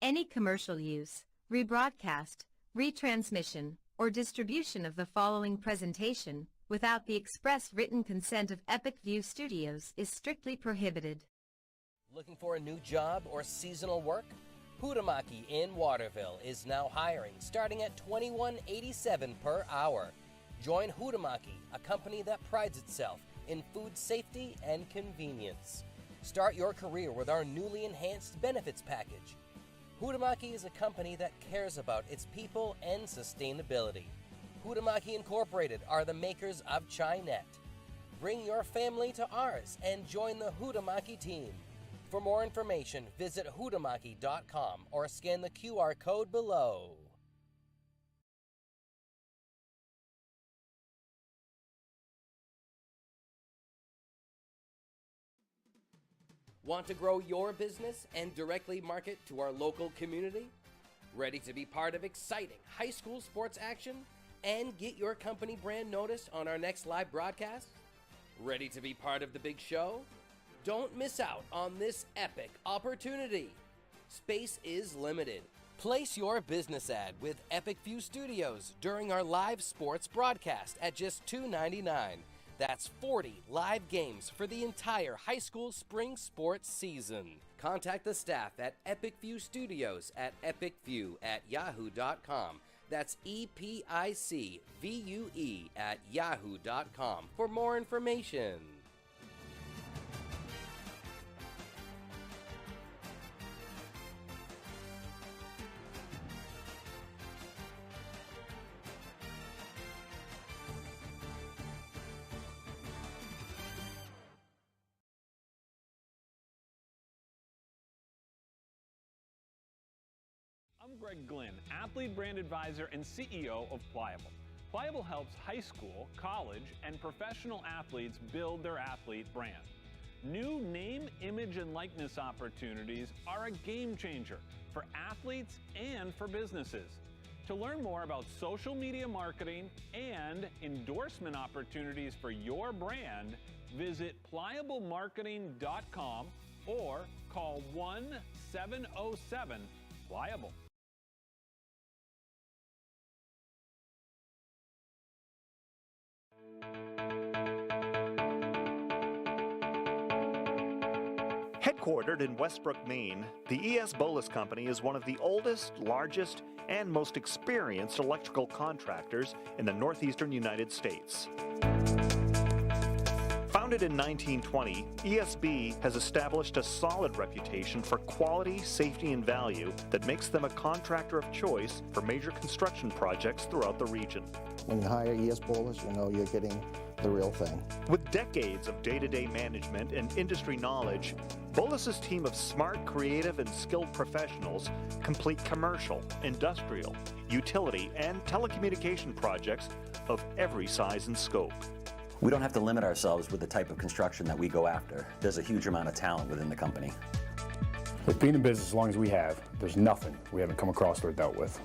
Any commercial use, rebroadcast, retransmission, or distribution of the following presentation without the express written consent of Epic View Studios is strictly prohibited. Looking for a new job or seasonal work? Hutamaki in Waterville is now hiring, starting at $21.87 per hour. Join Hutamaki, a company that prides itself in food safety and convenience. Start your career with our newly enhanced benefits package. Hutamaki is a company that cares about its people and sustainability. Hutamaki Incorporated are the makers of Chinet. Bring your family to ours and join the Hutamaki team. For more information, visit hutamaki.com or scan the QR code below. Want to grow your business and directly market to our local community? Ready to be part of exciting high school sports action and get your company brand noticed on our next live broadcast? Ready to be part of the big show? Don't miss out on this epic opportunity. Space is limited. Place your business ad with Epic View Studios during our live sports broadcast at just $2.99. That's 40 live games for the entire high school spring sports season. Contact the staff at Epic View Studios at epicview@yahoo.com. That's EPICVUE@yahoo.com for more information. I'm Greg Glynn, Athlete Brand Advisor and CEO of Pliable. Pliable helps high school, college, and professional athletes build their athlete brand. New name, image, and likeness opportunities are a game changer for athletes and for businesses. To learn more about social media marketing and endorsement opportunities for your brand, visit pliablemarketing.com or call 1-707-PLIABLE. Headquartered in Westbrook, Maine, the E.S. Bolus Company is one of the oldest, largest, and most experienced electrical contractors in the northeastern United States. Founded in 1920, ESB has established a solid reputation for quality, safety, and value that makes them a contractor of choice for major construction projects throughout the region. When you hire E.S. Bolus, you know you're getting the real thing. With decades of day-to-day management and industry knowledge, Bolus's team of smart, creative, and skilled professionals complete commercial, industrial, utility, and telecommunication projects of every size and scope. We don't have to limit ourselves with the type of construction that we go after. There's a huge amount of talent within the company. With being in business as long as we have, there's nothing we haven't come across or dealt with.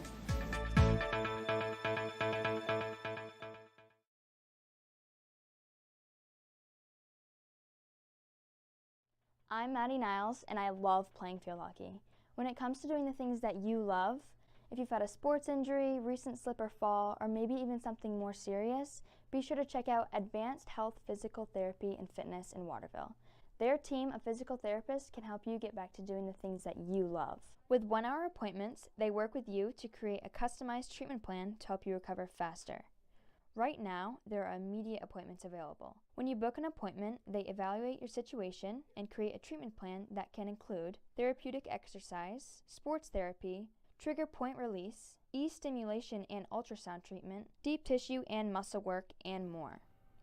I'm Maddie Niles, and I love playing field hockey. When it comes to doing the things that you love, if you've had a sports injury, recent slip or fall, or maybe even something more serious, be sure to check out Advanced Health Physical Therapy and Fitness in Waterville. Their team of physical therapists can help you get back to doing the things that you love. With 1-hour appointments, they work with you to create a customized treatment plan to help you recover faster. Right now, there are immediate appointments available. When you book an appointment, they evaluate your situation and create a treatment plan that can include therapeutic exercise, sports therapy, trigger point release, e-stimulation and ultrasound treatment, deep tissue and muscle work, and more.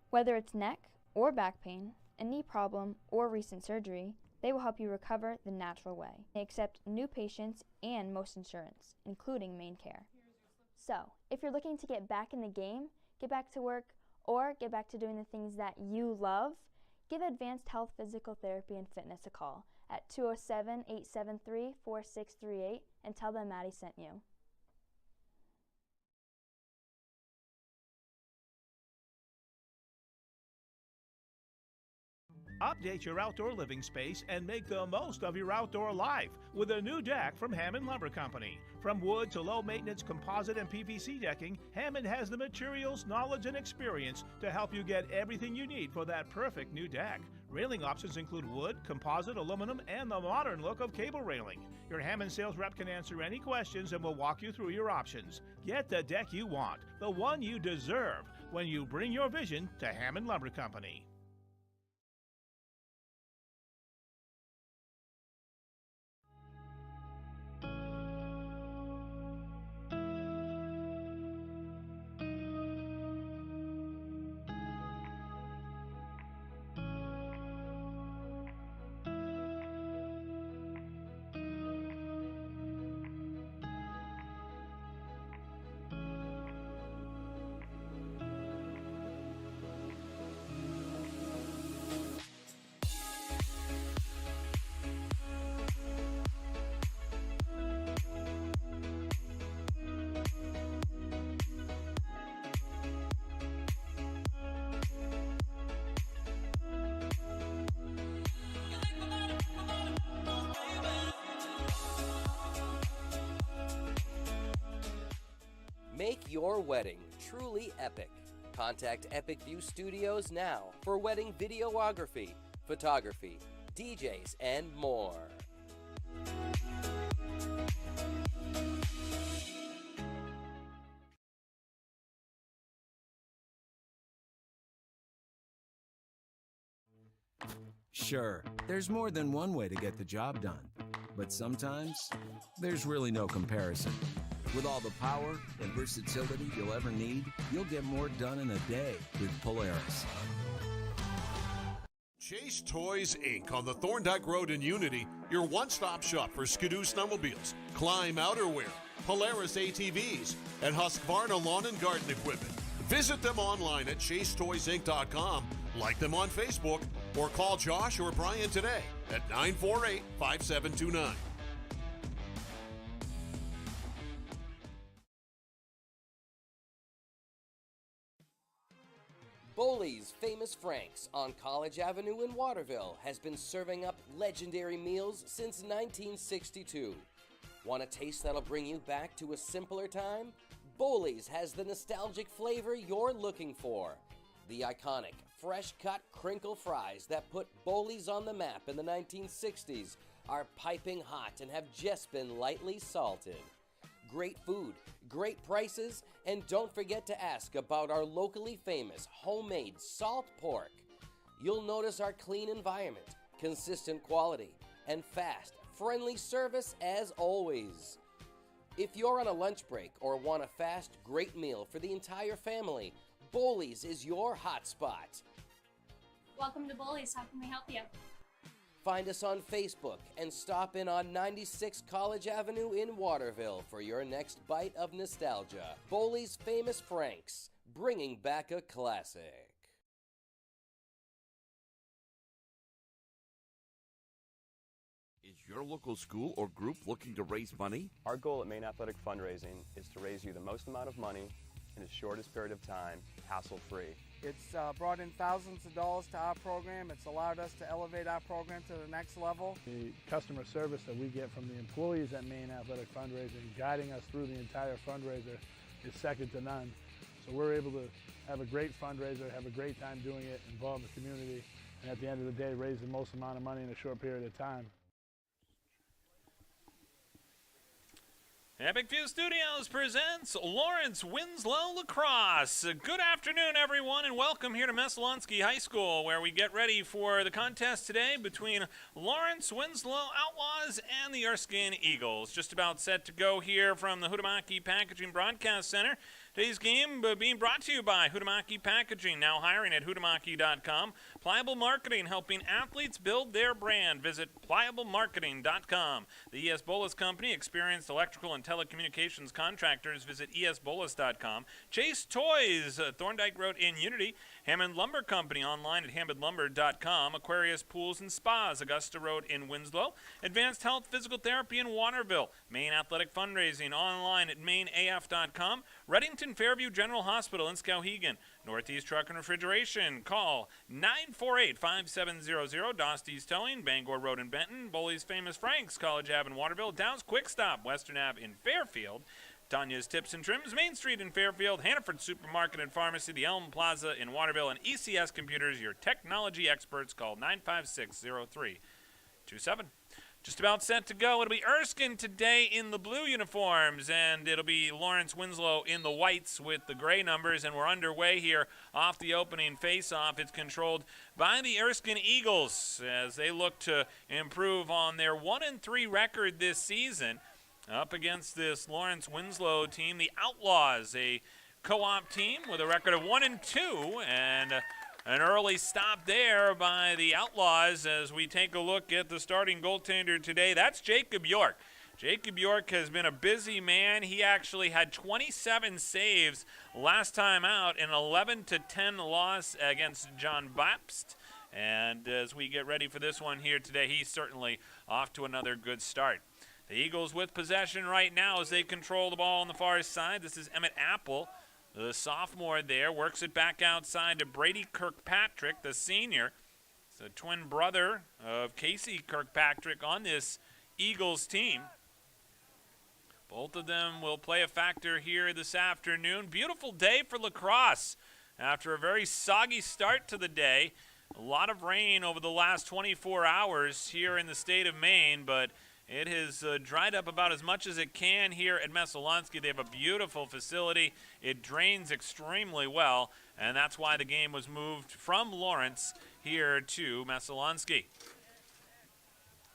Whether it's neck or back pain, a knee problem, or recent surgery, they will help you recover the natural way. They accept new patients and most insurance, including Maine Care. So, if you're looking to get back in the game, get back to work, or get back to doing the things that you love, give Advanced Health Physical Therapy and Fitness a call at 207-873-4638 and tell them Maddie sent you. Update your outdoor living space and make the most of your outdoor life with a new deck from Hammond Lumber Company. From wood to low-maintenance composite and PVC decking, Hammond has the materials, knowledge, and experience to help you get everything you need for that perfect new deck. Railing options include wood, composite, aluminum, and the modern look of cable railing. Your Hammond sales rep can answer any questions and will walk you through your options. Get the deck you want, the one you deserve, when you bring your vision to Hammond Lumber Company. Make your wedding truly epic. Contact Epic View Studios now for wedding videography, photography, DJs, and more. Sure, there's more than one way to get the job done, but sometimes there's really no comparison. With all the power and versatility you'll ever need, you'll get more done in a day with Polaris. Chase Toys Inc. on the Thorndike Road in Unity, your one-stop shop for Skidoo snowmobiles, Climb outerwear, Polaris ATVs, and Husqvarna lawn and garden equipment. Visit them online at chasetoysinc.com, like them on Facebook, or call Josh or Brian today at 948-5729. Boley's Famous Franks on College Avenue in Waterville has been serving up legendary meals since 1962. Want a taste that'll bring you back to a simpler time? Boley's has the nostalgic flavor you're looking for. The iconic, fresh-cut crinkle fries that put Boley's on the map in the 1960s are piping hot and have just been lightly salted. Great food, great prices, and don't forget to ask about our locally famous homemade salt pork. You'll notice our clean environment, consistent quality, and fast, friendly service as always. If you're on a lunch break or want a fast, great meal for the entire family, Boley's is your hotspot. Welcome to Boley's. How can we help you? Find us on Facebook and stop in on 96 College Avenue in Waterville for your next bite of nostalgia. Boley's Famous Franks, bringing back a classic. Is your local school or group looking to raise money? Our goal at Maine Athletic Fundraising is to raise you the most amount of money in the shortest period of time, hassle-free. It's brought in thousands of dollars to our program. It's allowed us to elevate our program to the next level. The customer service that we get from the employees at Maine Athletic Fundraising, guiding us through the entire fundraiser, is second to none. So we're able to have a great fundraiser, have a great time doing it, involve the community, and at the end of the day, raise the most amount of money in a short period of time. Epic View Studios presents Lawrence Winslow Lacrosse. Good afternoon, everyone, and welcome here to Messalonskee High School, where we get ready for the contest today between Lawrence Winslow Outlaws and the Erskine Eagles. Just about set to go here from the Huhtamaki Packaging Broadcast Center. Today's game being brought to you by Huhtamaki Packaging, now hiring at huhtamaki.com. Pliable Marketing, helping athletes build their brand. Visit pliablemarketing.com. The ES Bolas Company, experienced electrical and telecommunications contractors. Visit esbolas.com. Chase Toys, Thorndike Road in Unity. Hammond Lumber Company online at hammondlumber.com. Aquarius Pools and Spas, Augusta Road in Winslow. Advanced Health Physical Therapy in Waterville. Maine Athletic Fundraising online at maineaf.com. Reddington Fairview General Hospital in Skowhegan. Northeast Truck and Refrigeration. Call 948-5700. Dosty's Towing, Bangor Road in Benton. Bully's Famous Franks, College Ave in Waterville. Downs Quick Stop, Western Ave in Fairfield. Tanya's Tips and Trims, Main Street in Fairfield. Hannaford Supermarket and Pharmacy, the Elm Plaza in Waterville. And ECS Computers, your technology experts. Call 956-0327. Just about set to go. It'll be Erskine today in the blue uniforms, and it'll be Lawrence Winslow in the whites with the gray numbers, and we're underway here off the opening face-off. It's controlled by the Erskine Eagles as they look to improve on their 1-3 record this season up against this Lawrence Winslow team, the Outlaws, a co-op team with a record of 1-2, and an early stop there by the Outlaws as we take a look at the starting goaltender today. That's Jacob York. Jacob York has been a busy man. He actually had 27 saves last time out, an 11-10 loss against John Bapst. And as we get ready for this one here today, he's certainly off to another good start. The Eagles with possession right now as they control the ball on the far side. This is Emmett Apple, the sophomore there, works it back outside to Brady Kirkpatrick, the senior. It's a twin brother of Casey Kirkpatrick on this Eagles team. Both of them will play a factor here this afternoon. Beautiful day for Lacrosse after a very soggy start to the day. A lot of rain over the last 24 hours here in the state of Maine, but it has dried up about as much as it can here at Messalonskee. They have a beautiful facility. It drains extremely well, and that's why the game was moved from Lawrence here to Messalonskee.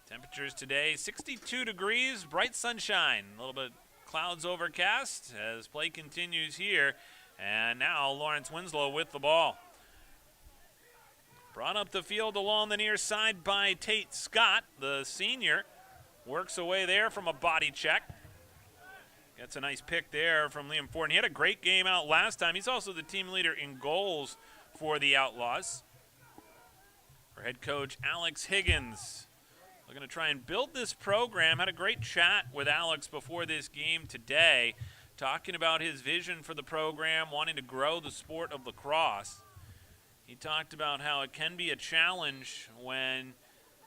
Temperatures today, 62 degrees, bright sunshine. A little bit clouds overcast as play continues here. And now Lawrence Winslow with the ball. Brought up the field along the near side by Tate Scott, the senior. Works away there from a body check. Gets a nice pick there from Liam Ford. And he had a great game out last time. He's also the team leader in goals for the Outlaws. Our head coach, Alex Higgins, looking to try and build this program. Had a great chat with Alex before this game today, talking about his vision for the program, wanting to grow the sport of lacrosse. He talked about how it can be a challenge when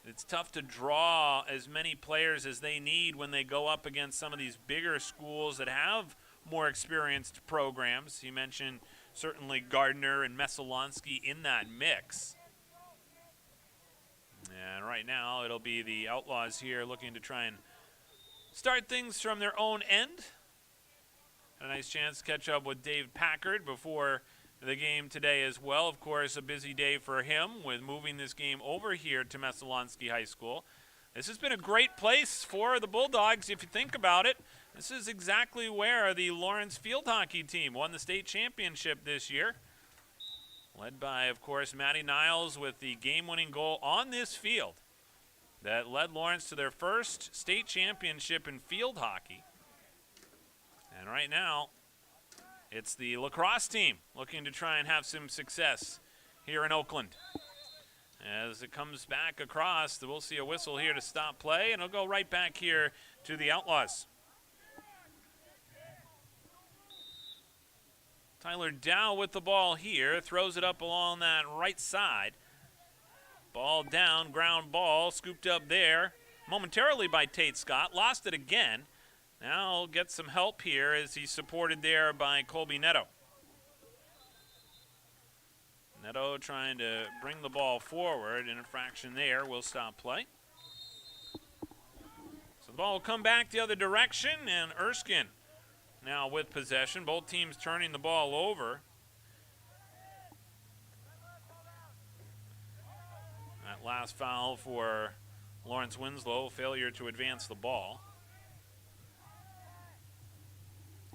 it's tough to draw as many players as they need when they go up against some of these bigger schools that have more experienced programs. He mentioned certainly Gardner and Messalonskee in that mix. And right now it'll be the Outlaws here looking to try and start things from their own end. Had a nice chance to catch up with Dave Packard before the game today as well. Of course, a busy day for him with moving this game over here to Messalonskee High School. This has been a great place for the Bulldogs if you think about it. This is exactly where the Lawrence field hockey team won the state championship this year. Led by, of course, Matty Niles with the game-winning goal on this field that led Lawrence to their first state championship in field hockey. And right now, it's the lacrosse team looking to try and have some success here in Oakland. As it comes back across, we'll see a whistle here to stop play, and it'll go right back here to the Outlaws. Tyler Dow with the ball here, throws it up along that right side. Ball down, ground ball, scooped up there momentarily by Tate Scott, lost it again. Now he'll get some help here as he's supported there by Colby Netto. Netto trying to bring the ball forward. Infraction there will stop play. So the ball will come back the other direction, and Erskine now with possession. Both teams turning the ball over. That last foul for Lawrence Winslow, failure to advance the ball.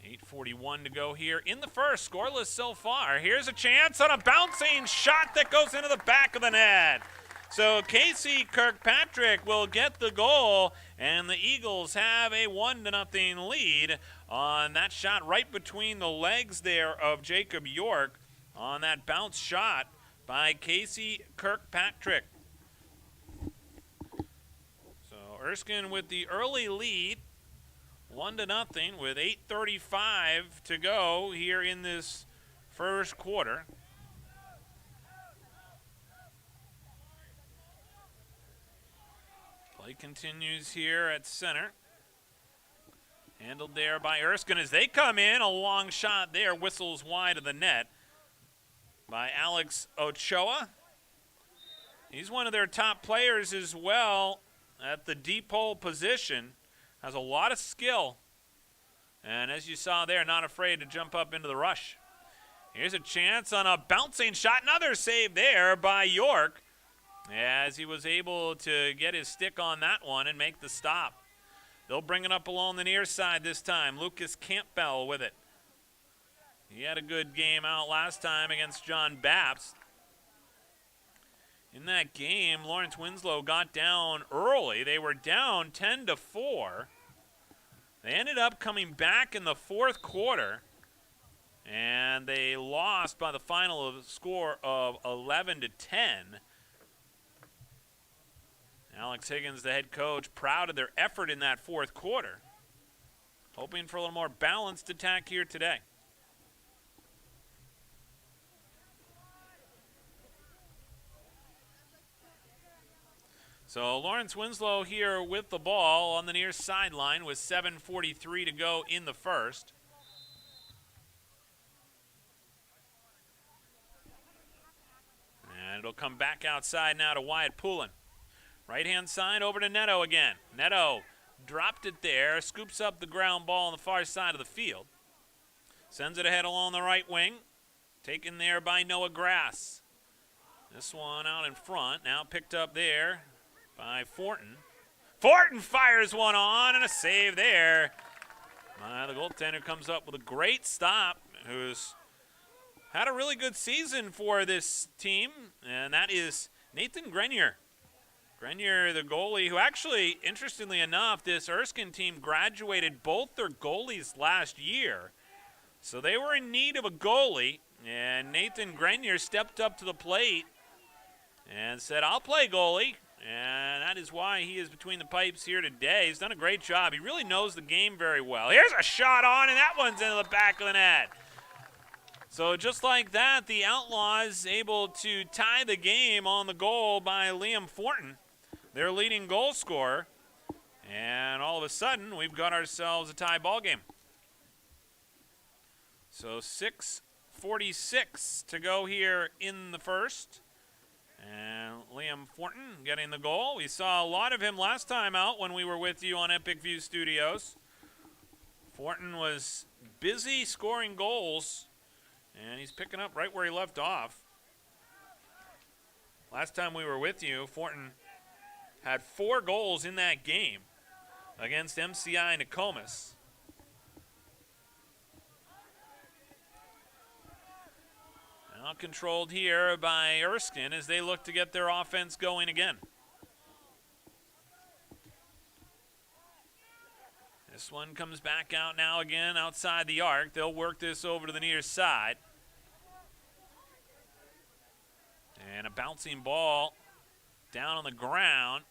8:41 to go here in the first, scoreless so far. Here's a chance on a bouncing shot that goes into the back of the net. So Casey Kirkpatrick will get the goal, and the Eagles have a 1-0 lead on that shot right between the legs there of Jacob York. on that bounce shot by Casey Kirkpatrick. So Erskine with the early lead, 1-0 with 8:35 to go here in this first quarter. Play continues here at center. Handled there by Erskine as they come in. A long shot there, whistles wide of the net by Alex Ochoa. He's one of their top players as well at the deep hole position. Has a lot of skill. And as you saw there, not afraid to jump up into the rush. Here's a chance on a bouncing shot. Another save there by York as he was able to get his stick on that one and make the stop. They'll bring it up along the near side this time. Lucas Campbell with it. He had a good game out last time against John Bapst. In that game, Lawrence Winslow got down early. They were down 10-4. They ended up coming back in the fourth quarter, and they lost by the final score of 11-10. Alex Higgins, the head coach, proud of their effort in that fourth quarter. Hoping for a little more balanced attack here today. So Lawrence Winslow here with the ball on the near sideline with 7:43 to go in the first. And it'll come back outside now to Wyatt Poulin. Right-hand side over to Neto again. Neto dropped it there, scoops up the ground ball on the far side of the field. Sends it ahead along the right wing. Taken there by Noah Grass. This one out in front, now picked up there by Fortin. Fortin fires one on, and a save there. The goaltender comes up with a great stop, who's had a really good season for this team, and that is Nathan Grenier. Grenier, the goalie, who actually, interestingly enough, this Erskine team graduated both their goalies last year. So they were in need of a goalie, and Nathan Grenier stepped up to the plate and said, I'll play goalie. And that is why he is between the pipes here today. He's done a great job. He really knows the game very well. Here's a shot on, and that one's into the back of the net. So just like that, the Outlaws able to tie the game on the goal by Liam Fortin, their leading goal scorer. And all of a sudden, we've got ourselves a tie ball game. So 6:46 to go here in the first. And Liam Fortin getting the goal. We saw a lot of him last time out when we were with you on Epic View Studios. Fortin was busy scoring goals, and he's picking up right where he left off. Last time we were with you, Fortin had 4 goals in that game against MCI Nokomis. Now controlled here by Erskine as they look to get their offense going again. This one comes back out now again outside the arc. They'll work this over to the near side. And a bouncing ball down on the ground.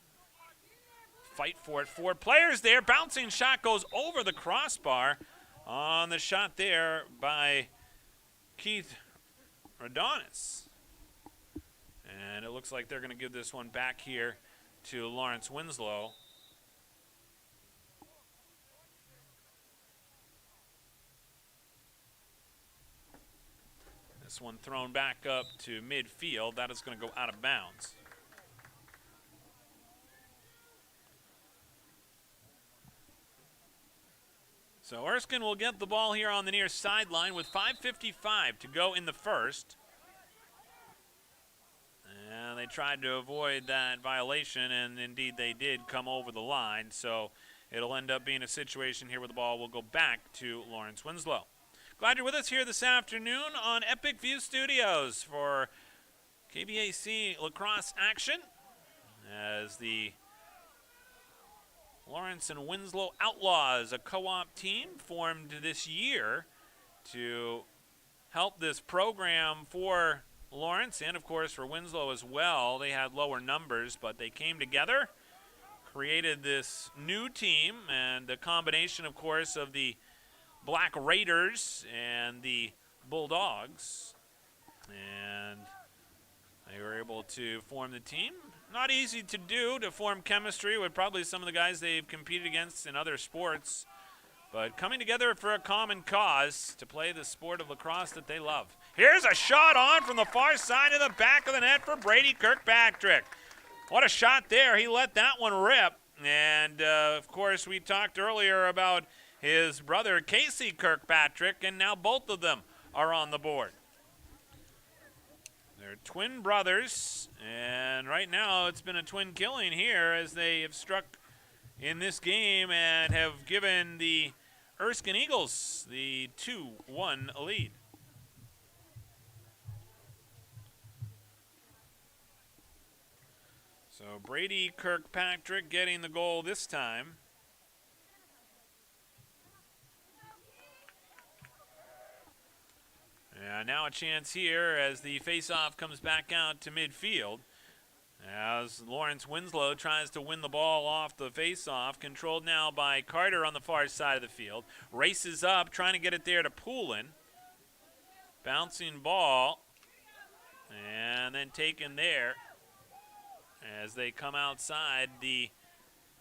Fight for it. 4 players there. Bouncing shot goes over the crossbar on the shot there by Keith Radonis. And it looks like they're going to give this one back here to Lawrence Winslow. This one thrown back up to midfield. That is going to go out of bounds. So Erskine will get the ball here on the near sideline with 5:55 to go in the first. And they tried to avoid that violation, and indeed they did come over the line. So it'll end up being a situation here where the ball will go back to Lawrence Winslow. Glad you're with us here this afternoon on Epic View Studios for KVAC lacrosse action as the Lawrence and Winslow Outlaws, a co-op team formed this year to helped this program for Lawrence and, of course, for Winslow as well. They had lower numbers, but they came together, created this new team, and the combination, of course, of the Black Raiders and the Bulldogs. And they were able to form the team. Not easy to do, to form chemistry with probably some of the guys they've competed against in other sports. But coming together for a common cause to play the sport of lacrosse that they love. Here's a shot on from the far side of the back of the net for Brady Kirkpatrick. What a shot there. He let that one rip. And, of course, we talked earlier about his brother Casey Kirkpatrick, and now both of them are on the board. They're twin brothers, and right now it's been a twin killing here as they have struck in this game and have given the Erskine Eagles the 2-1 lead. So Brady Kirkpatrick getting the goal this time. And now a chance here as the faceoff comes back out to midfield. As Lawrence Winslow tries to win the ball off the faceoff, controlled now by Carter on the far side of the field. Races up, trying to get it there to Poulin. Bouncing ball, and then taken there as they come outside the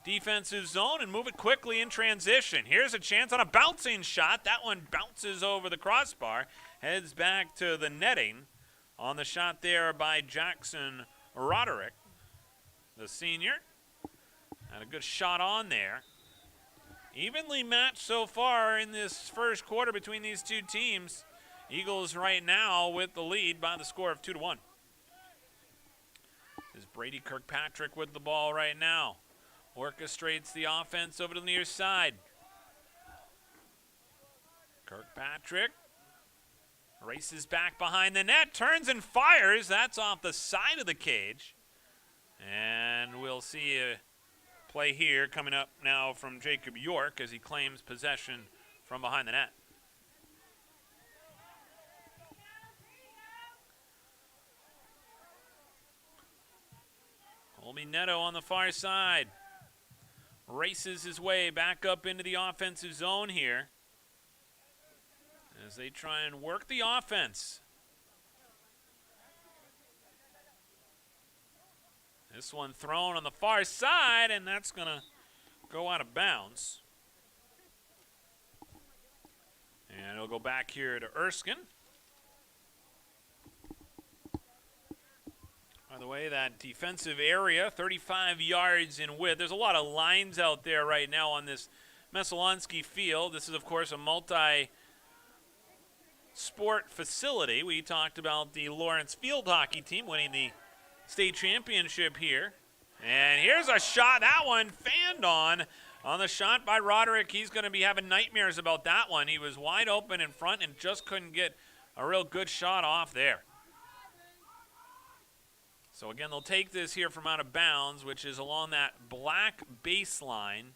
defensive zone and move it quickly in transition. Here's a chance on a bouncing shot. That one bounces over the crossbar, heads back to the netting on the shot there by Jackson Roderick, the senior. Had a good shot on there. Evenly matched so far in this first quarter between these two teams. Eagles right now with the lead by the score of 2-1. Is Brady Kirkpatrick with the ball right now. Orchestrates the offense over to the near side. Kirkpatrick races back behind the net, turns and fires. That's off the side of the cage. And we'll see a play here coming up now from Jacob York as he claims possession from behind the net. Colby Neto on the far side. Races his way back up into the offensive zone here as they try and work the offense. This one thrown on the far side, and that's going to go out of bounds. And it'll go back here to Erskine. By the way, that defensive area, 35 yards in width. There's a lot of lines out there right now on this Messalonsky field. This is, of course, a multi-sport facility. We talked about the Lawrence field hockey team winning the state championship here. And here's a shot. That one fanned on the shot by Roderick. He's going to be having nightmares about that one. He was wide open in front and just couldn't get a real good shot off there. So again, they'll take this here from out of bounds, which is along that black baseline.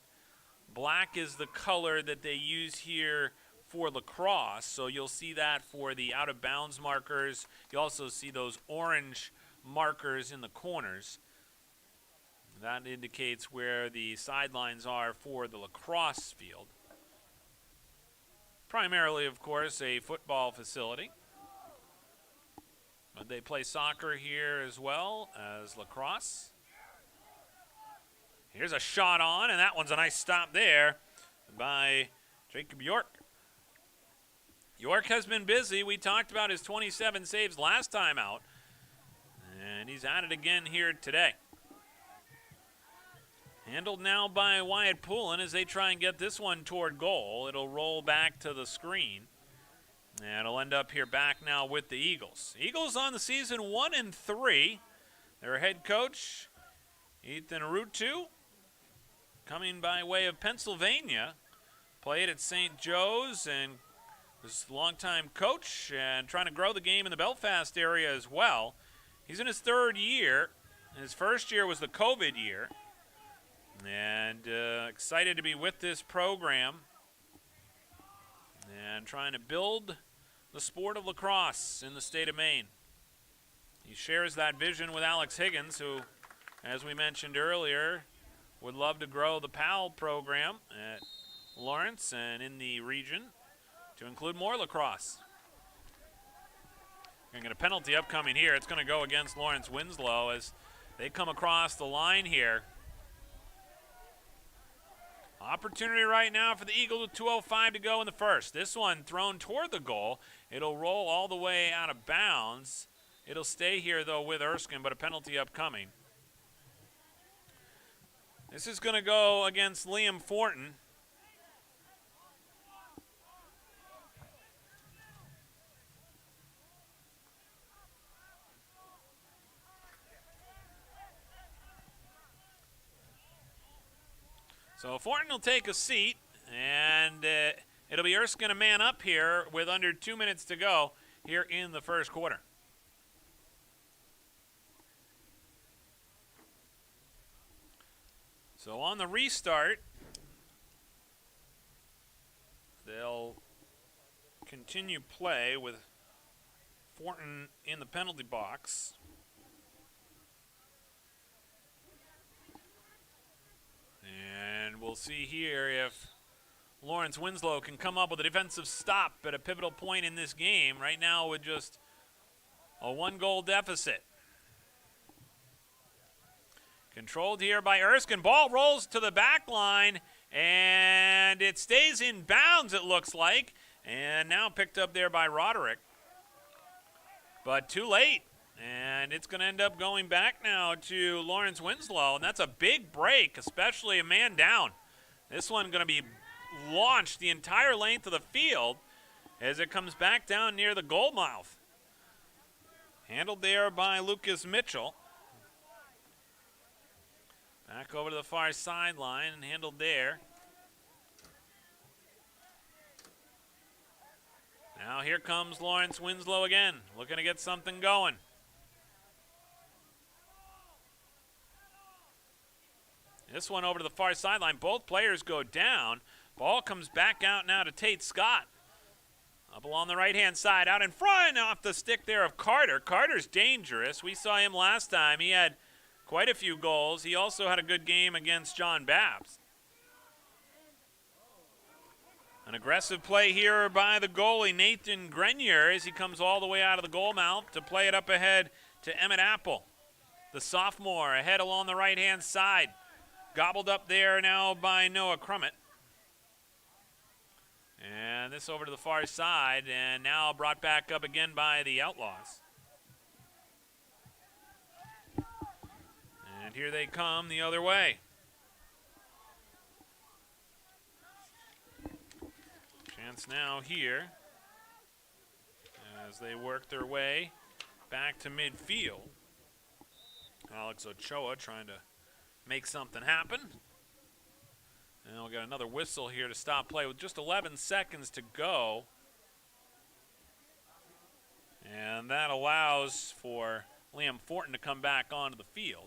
Black is the color that they use here for lacrosse, so you'll see that for the out of bounds markers. You also see those orange markers in the corners. That indicates where the sidelines are for the lacrosse field. Primarily, of course, a football facility. But they play soccer here as well as lacrosse. Here's a shot on, and that one's a nice stop there by Jacob York. York has been busy. We talked about his 27 saves last time out, and he's at it again here today. Handled now by Wyatt Poulin as they try and get this one toward goal. It'll roll back to the screen. And it'll end up here back now with the Eagles. Eagles on the season 1-3. Their head coach, Ethan Rutu, coming by way of Pennsylvania. Played at St. Joe's and was a longtime coach and trying to grow the game in the Belfast area as well. He's in his third year. His first year was the COVID year. And excited to be with this program and trying to build the sport of lacrosse in the state of Maine. He shares that vision with Alex Higgins, who, as we mentioned earlier, would love to grow the PAL program at Lawrence and in the region to include more lacrosse. Going to get a penalty upcoming here. It's going to go against Lawrence Winslow as they come across the line here. Opportunity right now for the Eagles with 2:05 to go in the first. This one thrown toward the goal. It'll roll all the way out of bounds. It'll stay here, though, with Erskine, but a penalty upcoming. This is going to go against Liam Fortin. So Fortin will take a seat, and it'll be Erskine a man up here with under 2 minutes to go here in the first quarter. So on the restart, they'll continue play with Fortin in the penalty box. And we'll see here if Lawrence Winslow can come up with a defensive stop at a pivotal point in this game. Right now with just a 1-goal deficit. Controlled here by Erskine. Ball rolls to the back line, and it stays in bounds, it looks like. And now picked up there by Roderick. But too late. And it's going to end up going back now to Lawrence Winslow, and that's a big break, especially a man down. This one going to be launched the entire length of the field as it comes back down near the goal mouth. Handled there by Lucas Mitchell. Back over to the far sideline and handled there. Now here comes Lawrence Winslow again, looking to get something going. This one over to the far sideline. Both players go down. Ball comes back out now to Tate Scott. Up along the right-hand side, out in front, off the stick there of Carter. Carter's dangerous. We saw him last time. He had quite a few goals. He also had a good game against John Babs. An aggressive play here by the goalie, Nathan Grenier, as he comes all the way out of the goal mouth to play it up ahead to Emmett Apple. The sophomore ahead along the right-hand side. Gobbled up there now by Noah Crummett. And this over to the far side, and now brought back up again by the Outlaws. And here they come the other way. Chance now here as they work their way back to midfield. Alex Ochoa trying to make something happen. And we'll get another whistle here to stop play with just 11 seconds to go. And that allows for Liam Fortin to come back onto the field.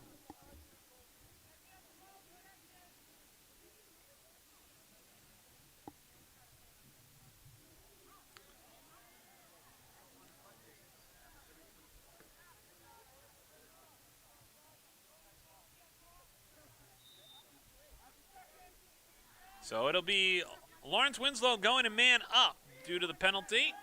So it'll be Lawrence Winslow going a man up due to the penalty.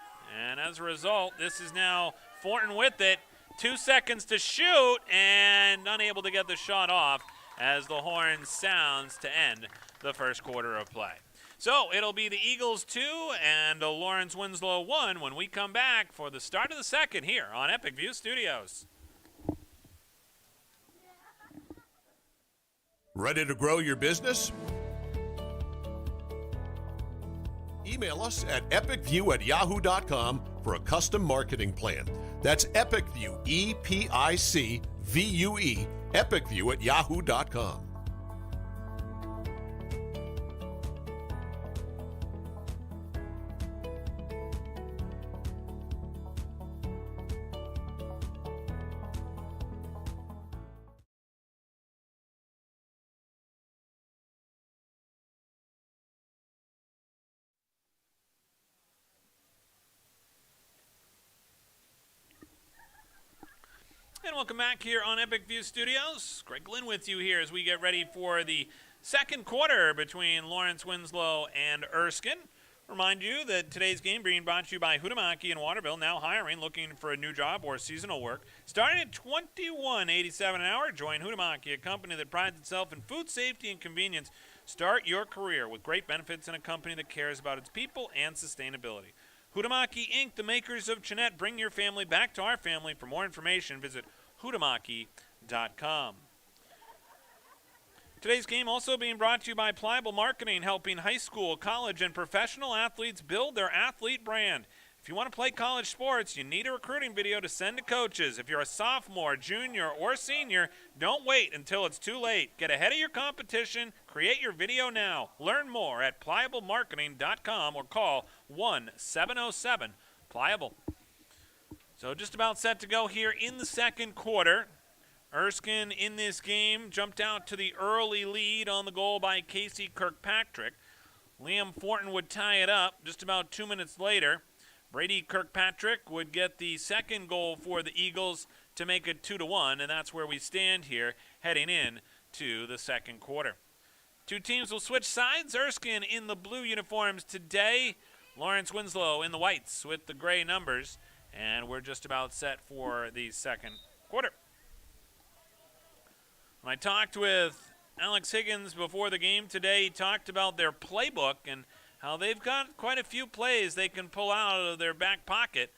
And as a result, this is now Fortin with it. 2 seconds to shoot and unable to get the shot off as the horn sounds to end the first quarter of play. So it'll be the Eagles 2 and Lawrence Winslow 1 when we come back for the start of the second here on Epic View Studios. Ready to grow your business? Email us at epicview@yahoo.com for a custom marketing plan. That's EpicView, EPICVUE, epicview@yahoo.com. And welcome back here on Epic View Studios. Greg Glynn with you here as we get ready for the second quarter between Lawrence Winslow and Erskine. Remind you that today's game being brought to you by Huhtamaki in Waterville, now hiring, looking for a new job or seasonal work. Starting at $21.87 an hour, join Huhtamaki, a company that prides itself in food safety and convenience. Start your career with great benefits in a company that cares about its people and sustainability. Huhtamaki Inc., the makers of Chinette. Bring your family back to our family. For more information, visit huhtamaki.com. Today's game also being brought to you by Pliable Marketing, helping high school, college, and professional athletes build their athlete brand. If you want to play college sports, you need a recruiting video to send to coaches. If you're a sophomore, junior, or senior, don't wait until it's too late. Get ahead of your competition. Create your video now. Learn more at pliablemarketing.com or call 1-707-PLIABLE. So just about set to go here in the second quarter. Erskine in this game jumped out to the early lead on the goal by Casey Kirkpatrick. Liam Fortin would tie it up just about 2 minutes later. Brady Kirkpatrick would get the second goal for the Eagles to make it 2-1, and that's where we stand here heading in to the second quarter. Two teams will switch sides. Erskine in the blue uniforms today. Lawrence Winslow in the whites with the gray numbers, and we're just about set for the second quarter. When I talked with Alex Higgins before the game today, he talked about their playbook and how they've got quite a few plays they can pull out of their back pocket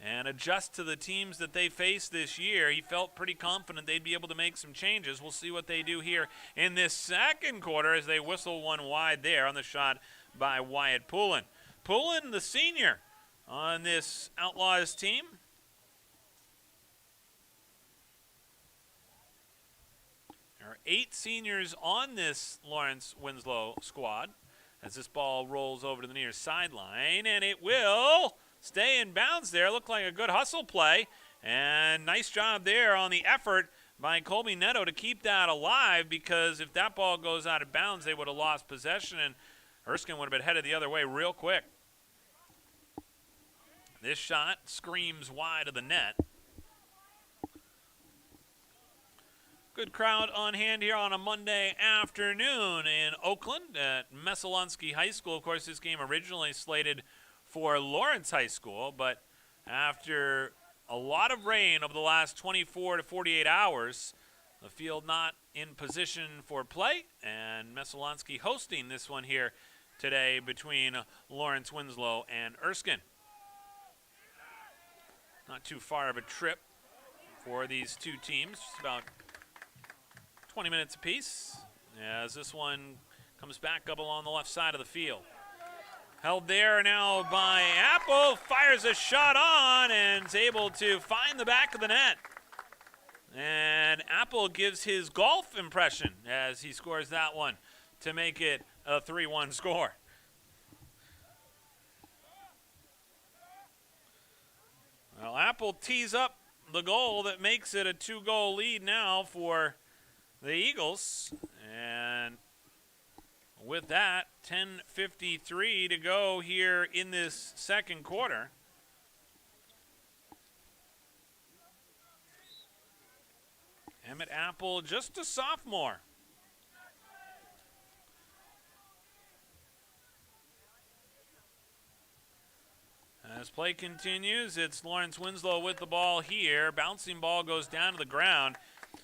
and adjust to the teams that they face this year. He felt pretty confident they'd be able to make some changes. We'll see what they do here in this second quarter as they whistle one wide there on the shot by Wyatt Poulin. Poulin, the senior on this Outlaws team. There are 8 seniors on this Lawrence Winslow squad. As this ball rolls over to the near sideline, and it will stay in bounds there. Looked like a good hustle play, and nice job there on the effort by Colby Neto to keep that alive, because if that ball goes out of bounds, they would have lost possession, and Erskine would have been headed the other way real quick. This shot screams wide of the net. Good crowd on hand here on a Monday afternoon in Oakland at Messalonsky High School. Of course, this game originally slated for Lawrence High School, but after a lot of rain over the last 24 to 48 hours, the field not in position for play, and Messalonsky hosting this one here today between Lawrence Winslow and Erskine. Not too far of a trip for these two teams, just about 20 minutes apiece, as this one comes back up along the left side of the field. Held there now by Apple, fires a shot on and is able to find the back of the net. And Apple gives his golf impression as he scores that one to make it a 3-1 score. Well, Apple tees up the goal that makes it a 2-goal lead now for the Eagles, and with that, 10:53 to go here in this second quarter. Emmett Apple, just a sophomore. As play continues, it's Lawrence Winslow with the ball here. Bouncing ball goes down to the ground.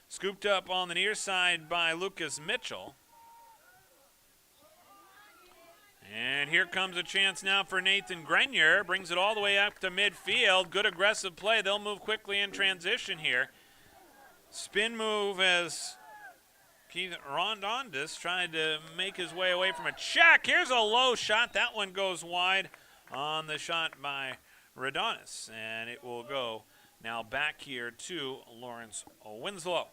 Scooped up on the near side by Lucas Mitchell. And here comes a chance now for Nathan Grenier. Brings it all the way up to midfield. Good aggressive play. They'll move quickly in transition here. Spin move as Keith Rondondas tried to make his way away from a check. Here's a low shot. That one goes wide on the shot by Radonis. And it will go now back here to Lawrence Winslow.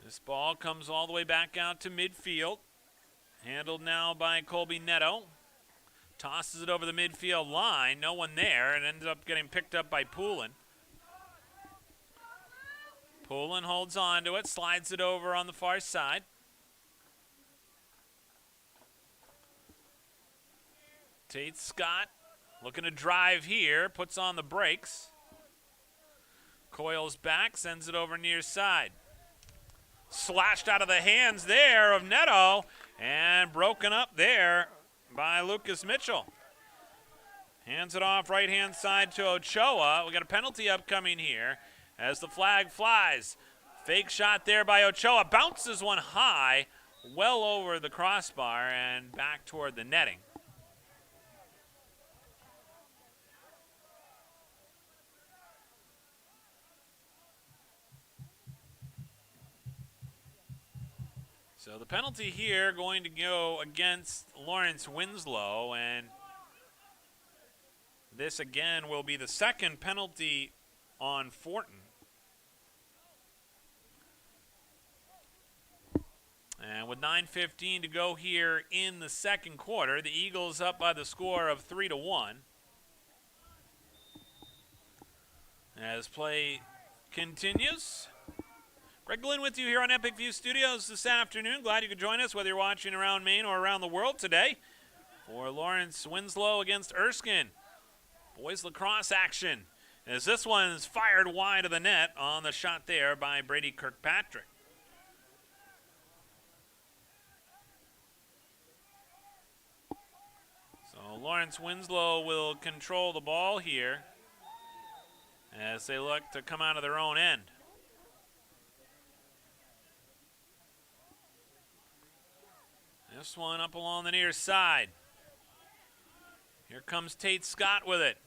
This ball comes all the way back out to midfield. Handled now by Colby Neto. Tosses it over the midfield line. No one there, and ends up getting picked up by Poulin. Poulin holds on to it, slides it over on the far side. Tate Scott looking to drive here, puts on the brakes. Coils back, sends it over near side. Slashed out of the hands there of Neto and broken up there by Lucas Mitchell. Hands it off right-hand side to Ochoa. We got a penalty upcoming here as the flag flies. Fake shot there by Ochoa. Bounces one high, well over the crossbar and back toward the netting. So the penalty here going to go against Lawrence Winslow, and this again will be the second penalty on Fortin. And with 9:15 to go here in the second quarter, the Eagles up by the score of 3-1. As play continues. Greg Glynn with you here on Epic View Studios this afternoon. Glad you could join us, whether you're watching around Maine or around the world today, for Lawrence Winslow against Erskine. Boys lacrosse action, as this one's fired wide of the net on the shot there by Brady Kirkpatrick. So Lawrence Winslow will control the ball here as they look to come out of their own end. This one up along the near side. Here comes Tate Scott with it.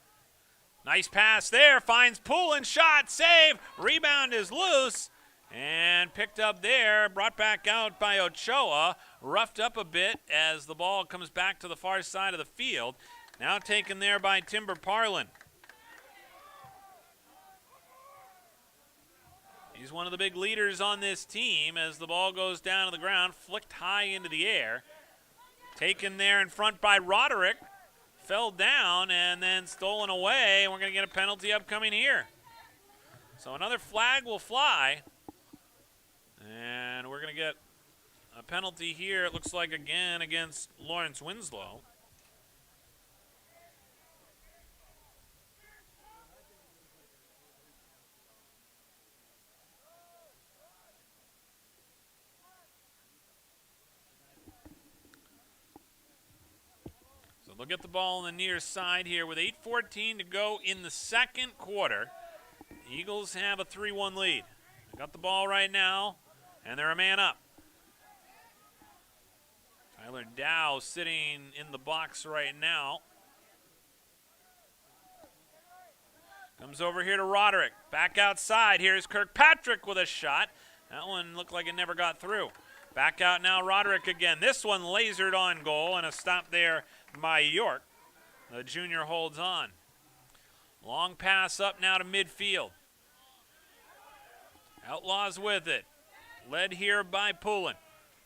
Nice pass there, finds Poulin, shot, save, rebound is loose, and picked up there, brought back out by Ochoa, roughed up a bit as the ball comes back to the far side of the field. Now taken there by Timber Parlin. He's one of the big leaders on this team as the ball goes down to the ground, flicked high into the air. Taken there in front by Roderick. Fell down and then stolen away, and we're going to get a penalty upcoming here. So another flag will fly, and we're going to get a penalty here, it looks like again against Lawrence Winslow. They'll get the ball on the near side here with 8:14 to go in the second quarter. Eagles have a 3-1 lead. They got the ball right now, and they're a man up. Tyler Dow sitting in the box right now. Comes over here to Roderick. Back outside. Here's Kirkpatrick with a shot. That one looked like it never got through. Back out now, Roderick again. This one lasered on goal, and a stop there by York. The junior holds on. Long pass up now to midfield. Outlaws with it. Led here by Poulin.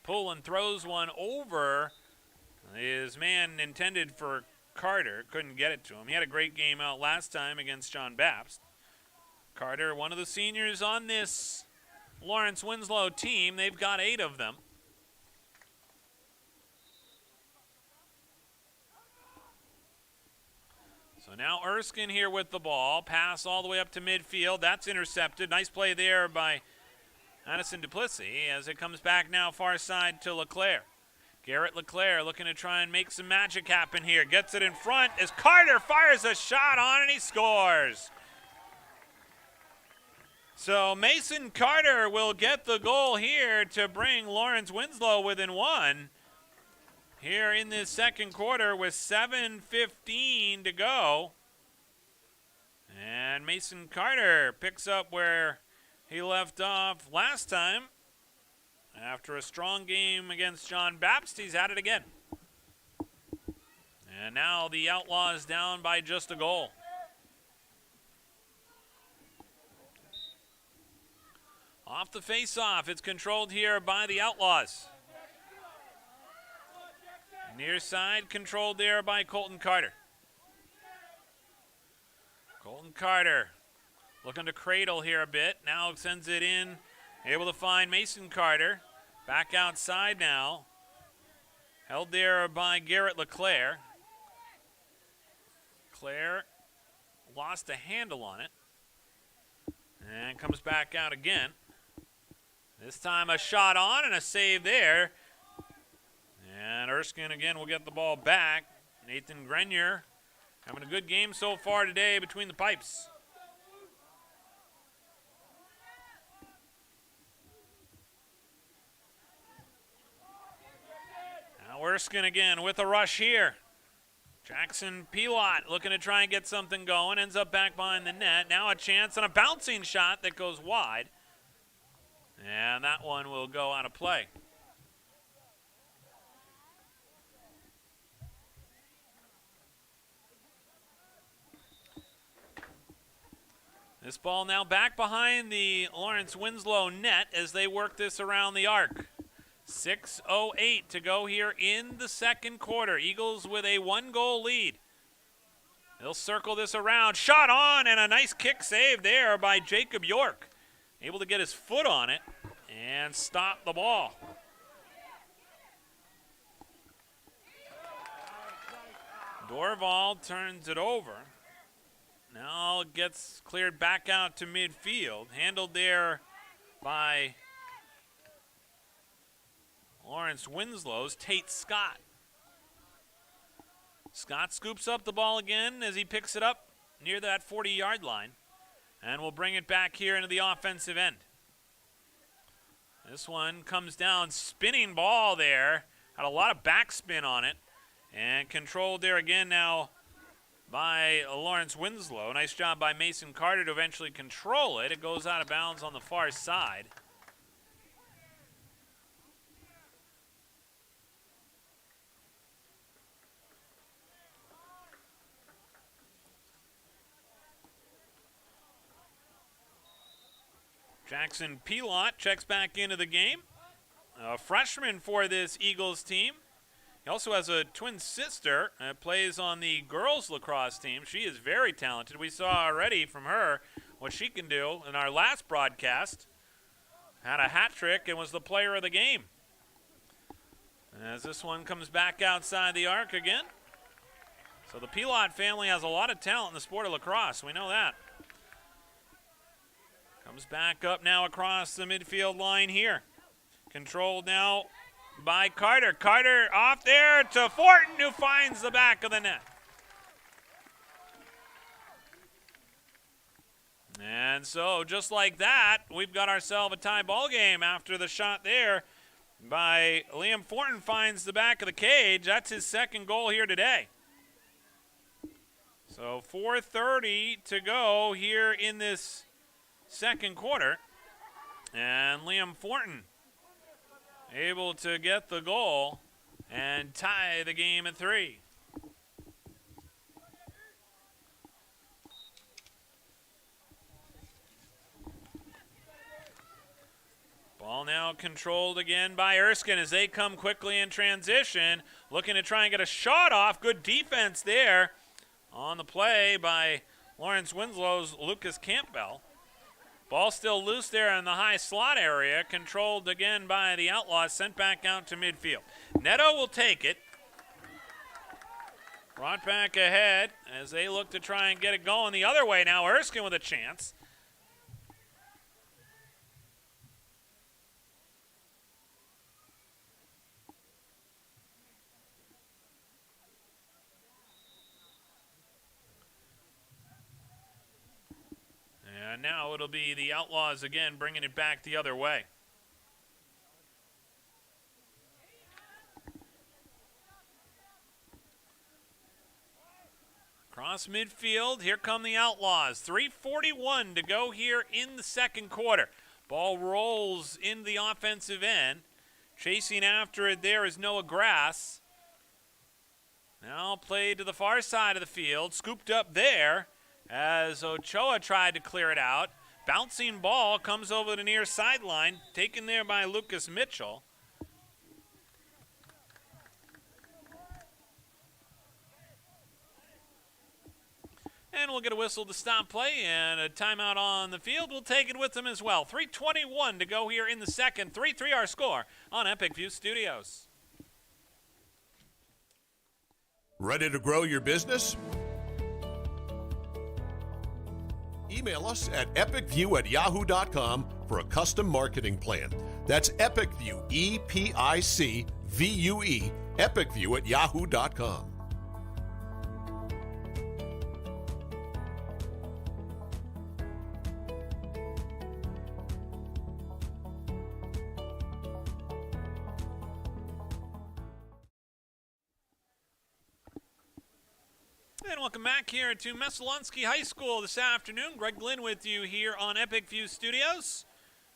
Poulin throws one over his man intended for Carter. Couldn't get it to him. He had a great game out last time against John Bapst. Carter, one of the seniors on this Lawrence Winslow team. They've got 8 of them. So now Erskine here with the ball. Pass all the way up to midfield. That's intercepted. Nice play there by Addison Duplessis as it comes back now far side to Leclerc. Garrett Leclerc looking to try and make some magic happen here. Gets it in front as Carter fires a shot on and he scores. So Mason Carter will get the goal here to bring Lawrence Winslow within 1. Here in this second quarter with 7:15 to go. And Mason Carter picks up where he left off last time. After a strong game against John Bapst, he's at it again. And now the Outlaws down by just a goal. Off the face-off, it's controlled here by the Outlaws. Near side controlled there by Colton Carter. Colton Carter looking to cradle here a bit. Now sends it in. Able to find Mason Carter. Back outside now. Held there by Garrett Leclerc. Claire lost a handle on it. And comes back out again. This time a shot on and a save there. And Erskine again will get the ball back. Nathan Grenier having a good game so far today between the pipes. Now Erskine again with a rush here. Jackson Pilot looking to try and get something going. Ends up back behind the net. Now a chance on a bouncing shot that goes wide. And that one will go out of play. This ball now back behind the Lawrence Winslow net as they work this around the arc. 6:08 to go here in the second quarter. Eagles with a 1-goal lead. They'll circle this around. Shot on and a nice kick save there by Jacob York. Able to get his foot on it and stop the ball. Dorval turns it over. Now it gets cleared back out to midfield. Handled there by Lawrence Winslow's Tate Scott. Scott scoops up the ball again as he picks it up near that 40-yard line. And we'll bring it back here into the offensive end. This one comes down, spinning ball there. Had a lot of backspin on it. And controlled there again now by Lawrence Winslow. Nice job by Mason Carter to eventually control it. It goes out of bounds on the far side. Jackson Pilot checks back into the game. A freshman for this Eagles team. He also has a twin sister that plays on the girls lacrosse team. She is very talented. We saw already from her what she can do in our last broadcast. Had a hat trick and was the player of the game. As this one comes back outside the arc again. So the Pilot family has a lot of talent in the sport of lacrosse. We know that. Comes back up now across the midfield line here. Controlled now by Carter. Carter off there to Fortin, who finds the back of the net. And so just like that, we've got ourselves a tie ball game after the shot there by Liam Fortin finds the back of the cage. That's his second goal here today. So 4:30 to go here in this second quarter. And Liam Fortin able to get the goal and tie the game at 3. Ball now controlled again by Erskine as they come quickly in transition. Looking to try and get a shot off. Good defense there on the play by Lawrence Winslow's Lucas Campbell. Ball still loose there in the high slot area. Controlled again by the Outlaws. Sent back out to midfield. Neto will take it. Brought back ahead as they look to try and get it going the other way now. Erskine with a chance. And now it'll be the Outlaws again bringing it back the other way. Across midfield, here come the Outlaws. 3:41 to go here in the second quarter. Ball rolls in the offensive end. Chasing after it there is Noah Grass. Now played to the far side of the field. Scooped up there as Ochoa tried to clear it out. Bouncing ball comes over the near sideline, taken there by Lucas Mitchell. And we'll get a whistle to stop play, and a timeout on the field. We'll take it with them as well. 3:21 to go here in the second. 3-3 our score on Epic View Studios. Ready to grow your business? email us at epicview@yahoo.com for a custom marketing plan. That's EpicView, EPICVUE, epicview@yahoo.com. And welcome back here to Messalonsky High School this afternoon. Greg Glynn with you here on Epic View Studios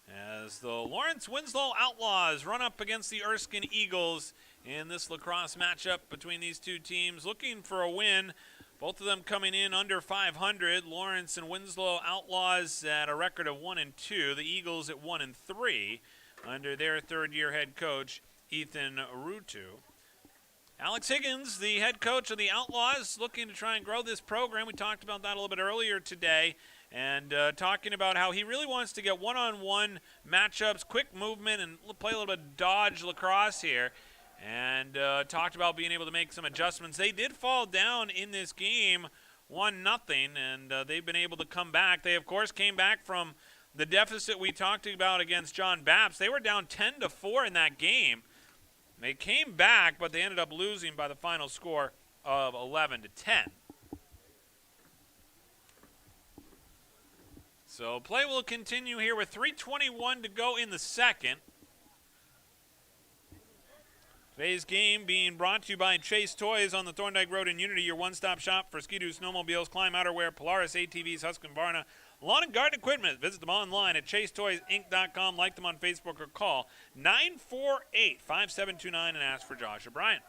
as the Lawrence Winslow Outlaws run up against the Erskine Eagles in this lacrosse matchup between these two teams, looking for a win. Both of them coming in under 500. Lawrence and Winslow Outlaws at a record of 1-2. The Eagles at 1-3 under their third-year head coach, Ethan Rutu. Alex Higgins, the head coach of the Outlaws, looking to try and grow this program. We talked about that a little bit earlier today, and talking about how he really wants to get one-on-one matchups, quick movement, and play a little bit of dodge lacrosse here, and talked about being able to make some adjustments. They did fall down in this game 1-0, and they've been able to come back. They, of course, came back from the deficit we talked about against John Bapps. They were down 10-4 in that game. They came back, but they ended up losing by the final score of 11-10. So play will continue here with 3:21 to go in the second. Today's game being brought to you by Chase Toys on the Thorndike Road in Unity, your one-stop shop for Ski-Doo, snowmobiles, climb outerwear, Polaris ATVs, Husqvarna, lawn and garden equipment. Visit them online at chasetoysinc.com. Like them on Facebook or call 948-5729 and ask for Josh O'Brien.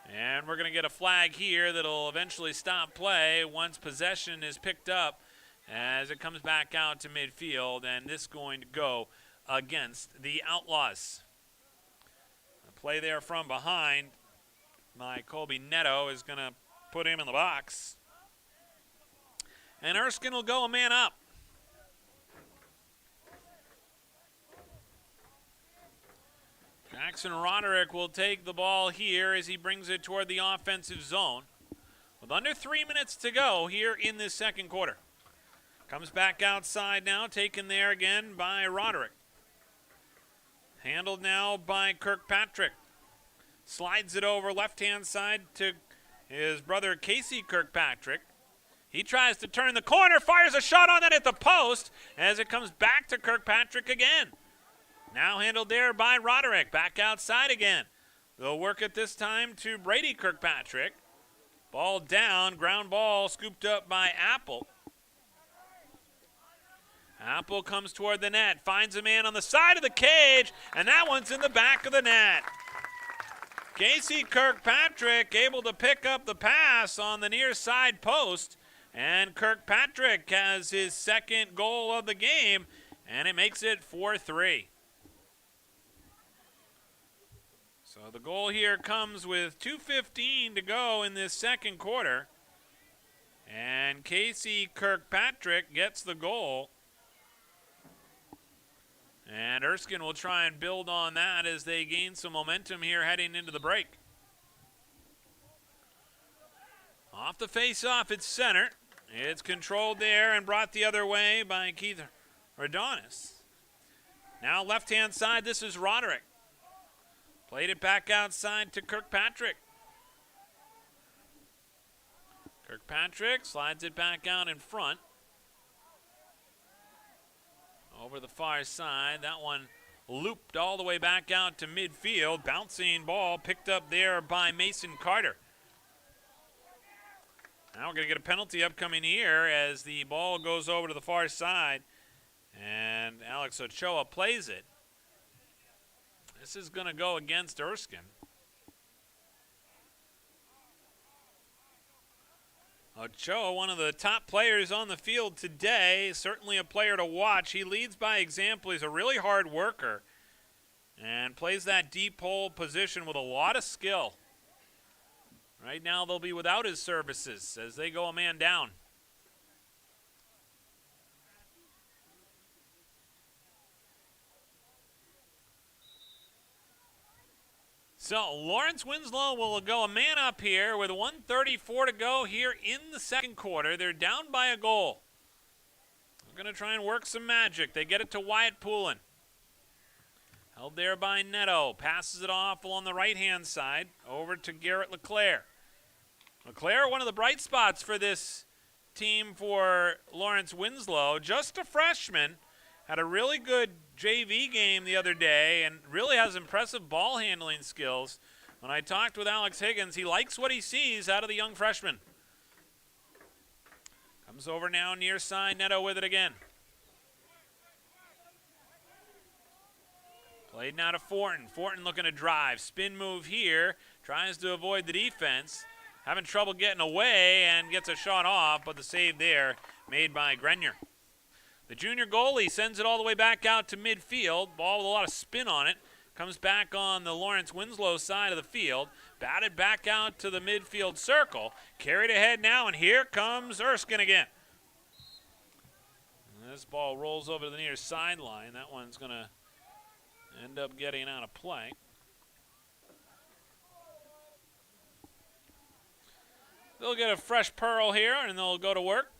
And we're going to get a flag here that'll eventually stop play once possession is picked up as it comes back out to midfield, and this is going to go against the Outlaws. The play there from behind by Colby Neto is going to put him in the box. And Erskine will go a man up. Jackson Roderick will take the ball here as he brings it toward the offensive zone. With under 3 minutes to go here in this second quarter. Comes back outside now, taken there again by Roderick. Handled now by Kirkpatrick. Slides it over left-hand side to his brother Casey Kirkpatrick. He tries to turn the corner, fires a shot on that at the post as it comes back to Kirkpatrick again. Now handled there by Roderick. Back outside again. They'll work it this time to Brady Kirkpatrick. Ball down, ground ball scooped up by Apple. Apple comes toward the net, finds a man on the side of the cage, and that one's in the back of the net. Casey Kirkpatrick able to pick up the pass on the near side post, and Kirkpatrick has his second goal of the game, and it makes it 4-3. So the goal here comes with 2:15 to go in this second quarter, and Casey Kirkpatrick gets the goal. And Erskine will try and build on that as they gain some momentum here heading into the break. Off the face-off, it's center. It's controlled there and brought the other way by Keith Radonis. Now left-hand side, this is Roderick. Played it back outside to Kirkpatrick. Kirkpatrick slides it back out in front. Over the far side, that one looped all the way back out to midfield. Bouncing ball picked up there by Mason Carter. Now we're going to get a penalty upcoming here as the ball goes over to the far side. And Alex Ochoa plays it. This is going to go against Erskine. Ochoa, one of the top players on the field today, certainly a player to watch. He leads by example. He's a really hard worker and plays that deep hole position with a lot of skill. Right now they'll be without his services as they go a man down. So Lawrence Winslow will go a man up here with 1:34 to go here in the second quarter. They're down by a goal. going to try and work some magic. They get it to Wyatt Poulin. Held there by Neto. Passes it off along the right-hand side over to Garrett LeClaire. LeClaire, one of the bright spots for this team for Lawrence Winslow. Just a freshman. Had a really good JV game the other day and really has impressive ball handling skills. When I talked with Alex Higgins, he likes what he sees out of the young freshman. Comes over now near side. Neto with it again. Played now to Fortin. Fortin looking to drive. Spin move here. Tries to avoid the defense. Having trouble getting away and gets a shot off, but the save there made by Grenier. The junior goalie sends it all the way back out to midfield. Ball with a lot of spin on it. Comes back on the Lawrence Winslow side of the field. Batted back out to the midfield circle. Carried ahead now, and here comes Erskine again. And this ball rolls over to the near sideline. That one's going to end up getting out of play. They'll get a fresh pearl here, and they'll go to work.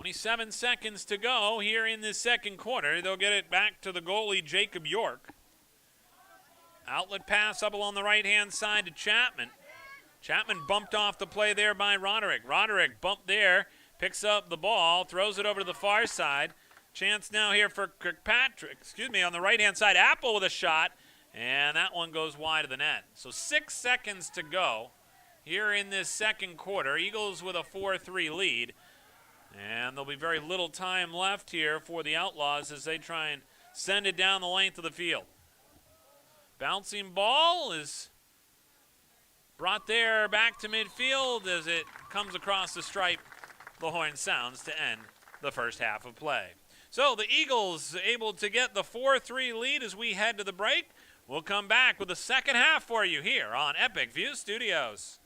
.27 seconds to go here in the second quarter. They'll get it back to the goalie, Jacob York. Outlet pass up along the right-hand side to Chapman. Chapman bumped off the play there by Roderick. Roderick bumped there, picks up the ball, throws it over to the far side. Chance now here for Kirkpatrick, on the right-hand side. Apple with a shot, and that one goes wide of the net. So 6 seconds to go here in this second quarter. Eagles with a 4-3 lead. And there'll be very little time left here for the Outlaws as they try and send it down the length of the field. Bouncing ball is brought there back to midfield as it comes across the stripe. The horn sounds to end the first half of play. So the Eagles able to get the 4-3 lead as we head to the break. We'll come back with the second half for you here on Epic View Studios.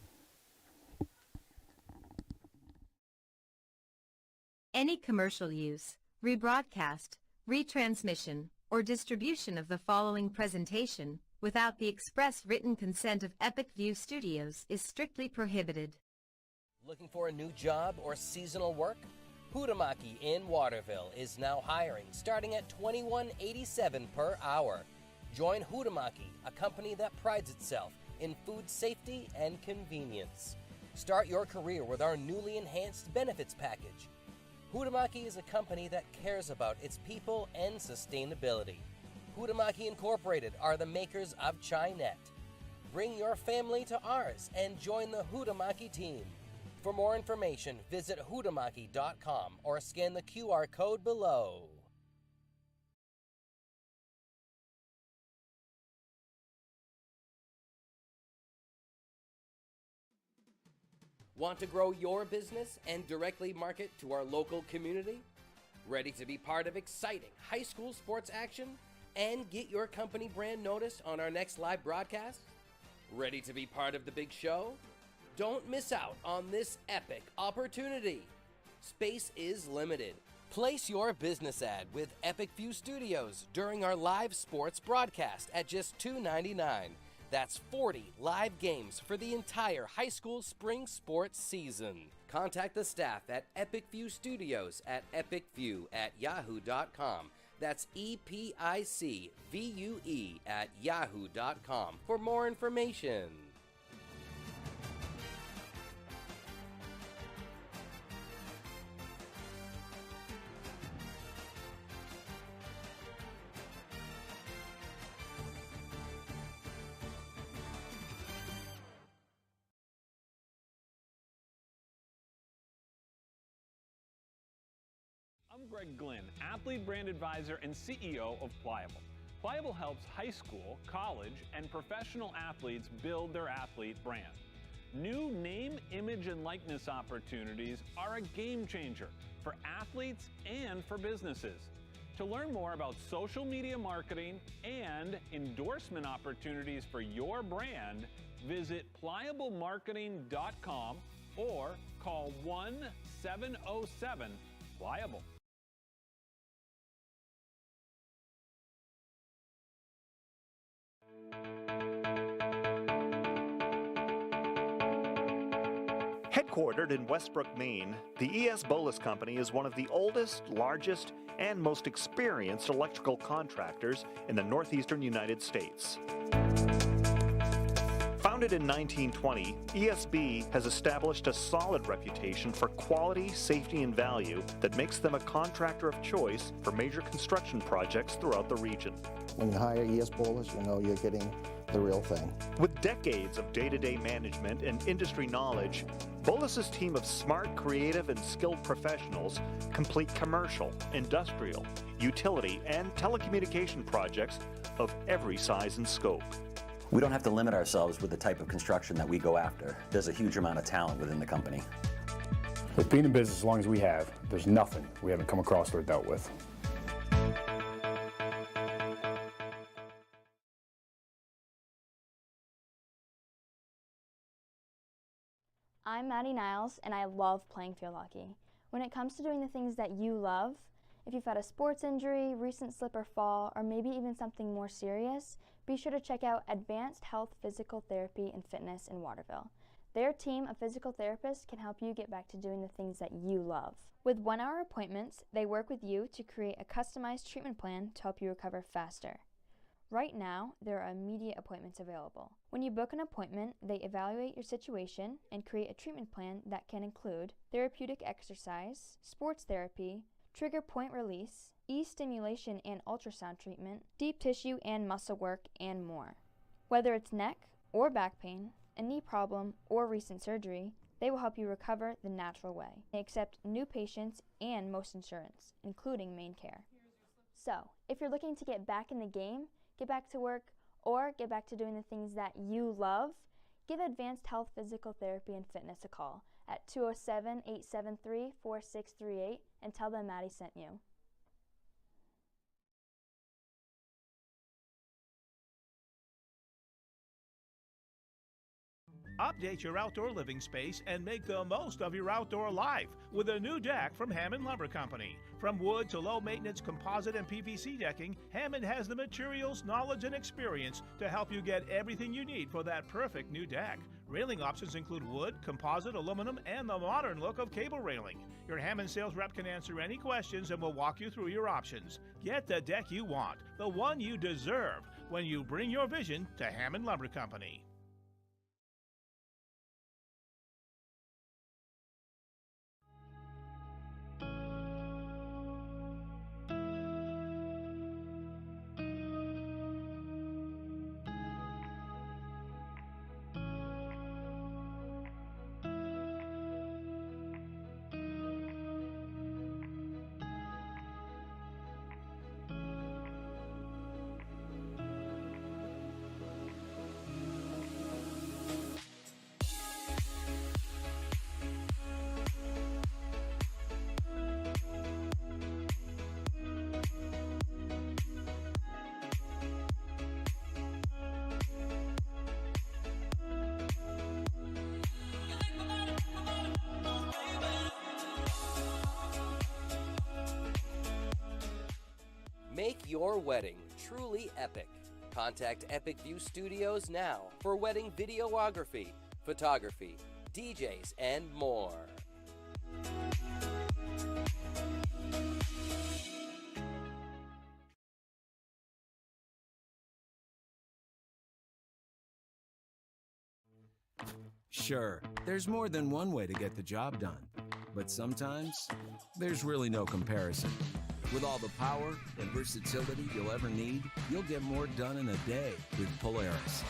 Any commercial use, rebroadcast, retransmission, or distribution of the following presentation without the express written consent of Epic View Studios is strictly prohibited. Looking for a new job or seasonal work? Hutamaki in Waterville is now hiring, starting at $21.87 per hour. Join Hutamaki, a company that prides itself in food safety and convenience. Start your career with our newly enhanced benefits package. Hutamaki is a company that cares about its people and sustainability. Hutamaki Incorporated are the makers of Chinette. Bring your family to ours and join the Hutamaki team. For more information, visit hutamaki.com or scan the QR code below. Want to grow your business and directly market to our local community? Ready to be part of exciting high school sports action and get your company brand noticed on our next live broadcast? Ready to be part of the big show? Don't miss out on this epic opportunity. Space is limited. Place your business ad with Epic View Studios during our live sports broadcast at just $2.99. That's 40 live games for the entire high school spring sports season. Contact the staff at Epic View Studios at epicview@yahoo.com. That's EPICVUE@yahoo.com for more information. I'm Greg Glynn, athlete brand advisor and CEO of Pliable. Pliable helps high school, college, and professional athletes build their athlete brand. New name, image, and likeness opportunities are a game changer for athletes and for businesses. To learn more about social media marketing and endorsement opportunities for your brand, visit pliablemarketing.com or call 1-707-PLIABLE. Headquartered in Westbrook, Maine, the ES Bolus Company is one of the oldest, largest, and most experienced electrical contractors in the northeastern United States. Founded in 1920, ESB has established a solid reputation for quality, safety, and value that makes them a contractor of choice for major construction projects throughout the region. When you hire ES Bolus, you know you're getting the real thing. With decades of day-to-day management and industry knowledge, Bolus's team of smart, creative, and skilled professionals complete commercial, industrial, utility, and telecommunication projects of every size and scope. We don't have to limit ourselves with the type of construction that we go after. There's a huge amount of talent within the company. With being in business as long as we have, there's nothing we haven't come across or dealt with. I'm Maddie Niles, and I love playing field hockey. When it comes to doing the things that you love, if you've had a sports injury, recent slip or fall, or maybe even something more serious, be sure to check out Advanced Health Physical Therapy and Fitness in Waterville. Their team of physical therapists can help you get back to doing the things that you love. With 1-hour appointments, they work with you to create a customized treatment plan to help you recover faster. Right now, there are immediate appointments available. When you book an appointment, they evaluate your situation and create a treatment plan that can include therapeutic exercise, sports therapy, trigger point release, e-stimulation and ultrasound treatment, deep tissue and muscle work, and more. Whether it's neck or back pain, a knee problem, or recent surgery, they will help you recover the natural way. They accept new patients and most insurance, including Maine Care. So, if you're looking to get back in the game, get back to work, or get back to doing the things that you love, give Advanced Health Physical Therapy and Fitness a call at 207-873-4638 and tell them Maddie sent you. Update your outdoor living space and make the most of your outdoor life with a new deck from Hammond Lumber Company. From wood to low-maintenance composite and PVC decking, Hammond has the materials, knowledge, and experience to help you get everything you need for that perfect new deck. Railing options include wood, composite, aluminum, and the modern look of cable railing. Your Hammond sales rep can answer any questions and will walk you through your options. Get the deck you want, the one you deserve, when you bring your vision to Hammond Lumber Company. Make your wedding truly epic. Contact Epic View Studios now for wedding videography, photography, DJs, and more. Sure, there's more than one way to get the job done, but sometimes there's really no comparison. With all the power and versatility you'll ever need, you'll get more done in a day with Polaris.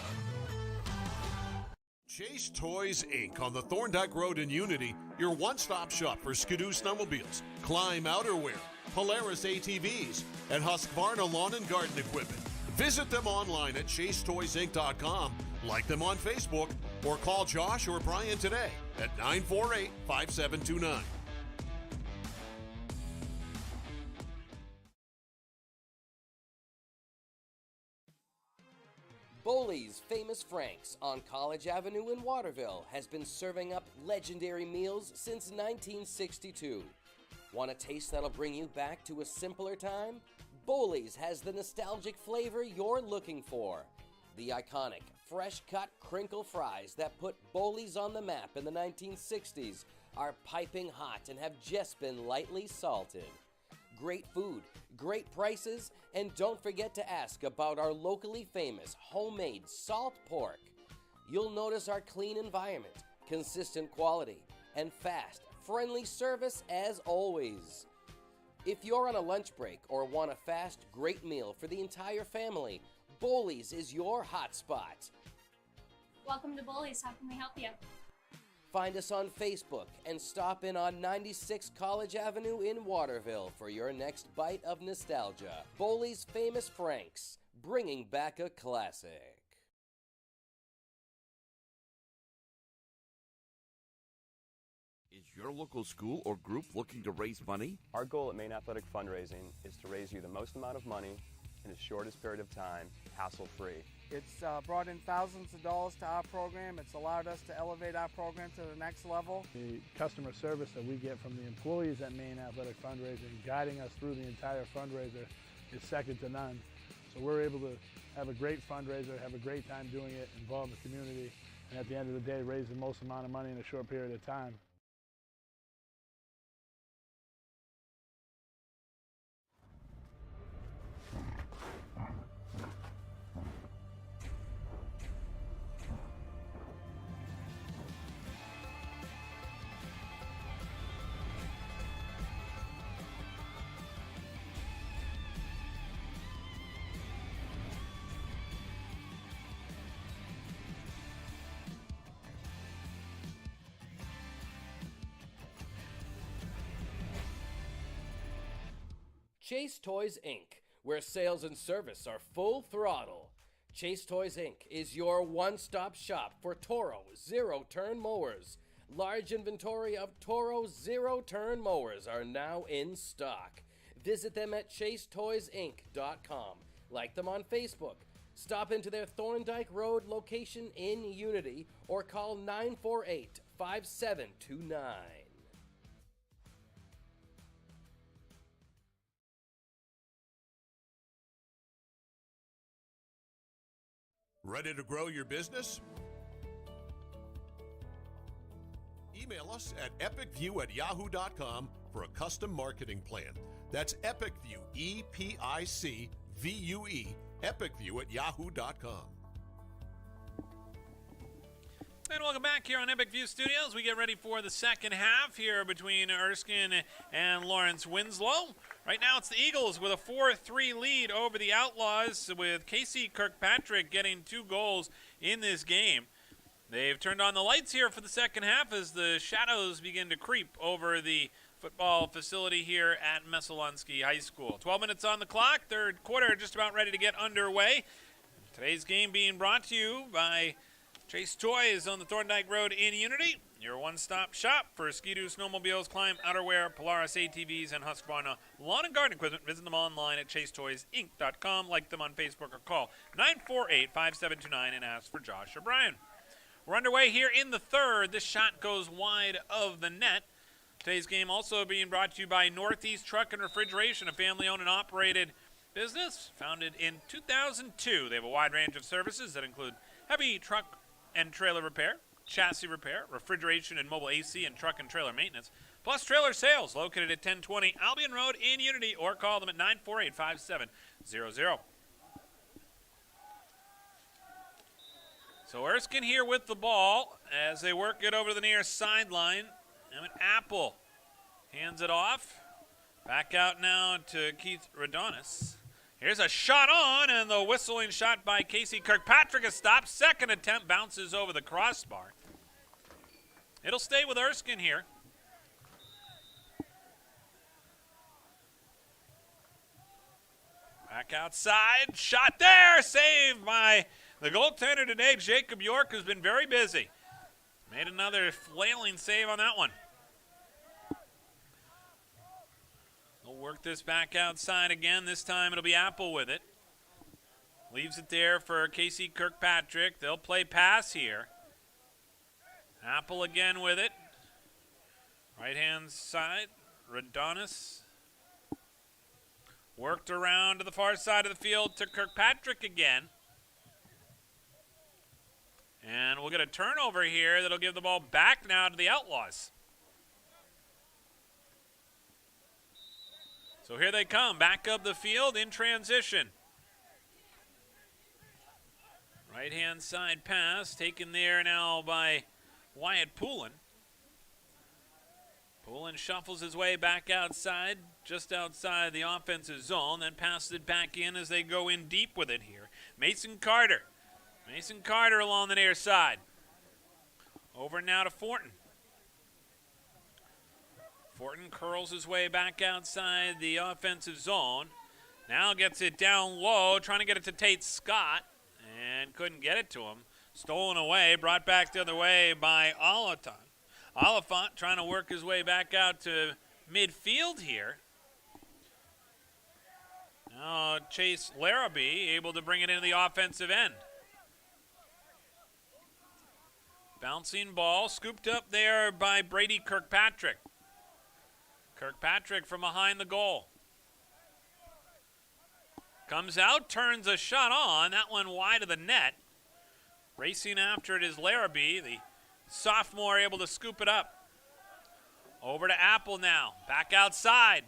Chase Toys Inc. on the Thorndike Road in Unity, your one-stop shop for Skidoo snowmobiles, Climb outerwear, Polaris ATVs, and Husqvarna lawn and garden equipment. Visit them online at chasetoysinc.com, like them on Facebook, or call Josh or Brian today at 948-5729. Boley's Famous Franks on College Avenue in Waterville has been serving up legendary meals since 1962. Want a taste that'll bring you back to a simpler time? Boley's has the nostalgic flavor you're looking for. The iconic, fresh-cut crinkle fries that put Bowley's on the map in the 1960s are piping hot and have just been lightly salted. Great food, great prices, and don't forget to ask about our locally famous homemade salt pork. You'll notice our clean environment, consistent quality, and fast, friendly service as always. If you're on a lunch break or want a fast, great meal for the entire family, Bowley's is your hotspot. Welcome to Bowley's. How can we help you? Find us on Facebook and stop in on 96 College Avenue in Waterville for your next bite of nostalgia. Bowley's Famous Franks, bringing back a classic. Is your local school or group looking to raise money? Our goal at Maine Athletic Fundraising is to raise you the most amount of money in the shortest period of time, hassle-free. It's brought in thousands of dollars to our program. It's allowed us to elevate our program to the next level. The customer service that we get from the employees at Maine Athletic Fundraising, guiding us through the entire fundraiser, is second to none. So we're able to have a great fundraiser, have a great time doing it, involve the community, and at the end of the day, raise the most amount of money in a short period of time. Chase Toys Inc., where sales and service are full throttle. Chase Toys Inc. is your one-stop shop for Toro zero-turn mowers. Large inventory of Toro zero-turn mowers are now in stock. Visit them at chasetoysinc.com. Like them on Facebook. Stop into their Thorndike Road location in Unity or call 948-5729. Ready to grow your business? Email us at epicview@yahoo.com for a custom marketing plan. That's EpicView, E-P-I-C-V-U-E, epicview@yahoo.com. And welcome back here on Epic View Studios. We get ready for the second half here between Erskine and Lawrence Winslow. Right now it's the Eagles with a 4-3 lead over the Outlaws, with Casey Kirkpatrick getting 2 goals in this game. They've turned on the lights here for the second half as the shadows begin to creep over the football facility here at Messalonskee High School. 12 minutes on the clock, third quarter just about ready to get underway. Today's game being brought to you by Chase Toys on the Thorndike Road in Unity, your one-stop shop for Ski-Doo snowmobiles, climb, outerwear, Polaris ATVs, and Husqvarna lawn and garden equipment. Visit them online at chasetoysinc.com, like them on Facebook, or call 948-5729 and ask for Josh or Brian. We're underway here in the third. This shot goes wide of the net. Today's game also being brought to you by Northeast Truck and Refrigeration, a family-owned and operated business founded in 2002. They have a wide range of services that include heavy truck and trailer repair, chassis repair, refrigeration and mobile AC and truck and trailer maintenance, plus trailer sales, located at 1020 Albion Road in Unity, or call them at 948-5700. So Erskine here with the ball as they work it over to the near sideline. And Apple hands it off. Back out now to Keith Radonis. Here's a shot on, and the whistling shot by Casey Kirkpatrick is stopped. Second attempt bounces over the crossbar. It'll stay with Erskine here. Back outside, shot there, saved by the goaltender today, Jacob York, who's been very busy. Made another flailing save on that one. They'll work this back outside again. This time it'll be Apple with it. Leaves it there for Casey Kirkpatrick. They'll play pass here. Apple again with it. Right-hand side, Radonis. Worked around to the far side of the field to Kirkpatrick again. And we'll get a turnover here that'll give the ball back now to the Outlaws. So here they come, back up the field in transition. Right-hand side pass taken there now by Wyatt Poulin. Poulin shuffles his way back outside, just outside the offensive zone, then passes it back in as they go in deep with it here. Mason Carter. Mason Carter along the near side. Over now to Fortin. Fortin curls his way back outside the offensive zone. Now gets it down low, trying to get it to Tate Scott, and couldn't get it to him. Stolen away, brought back the other way by Oliphant. Oliphant trying to work his way back out to midfield here. Now Chase Larrabee able to bring it into the offensive end. Bouncing ball, scooped up there by Brady Kirkpatrick. Kirkpatrick from behind the goal. Comes out, turns a shot on. That one wide of the net. Racing after it is Larrabee, the sophomore, able to scoop it up. Over to Apple now. Back outside.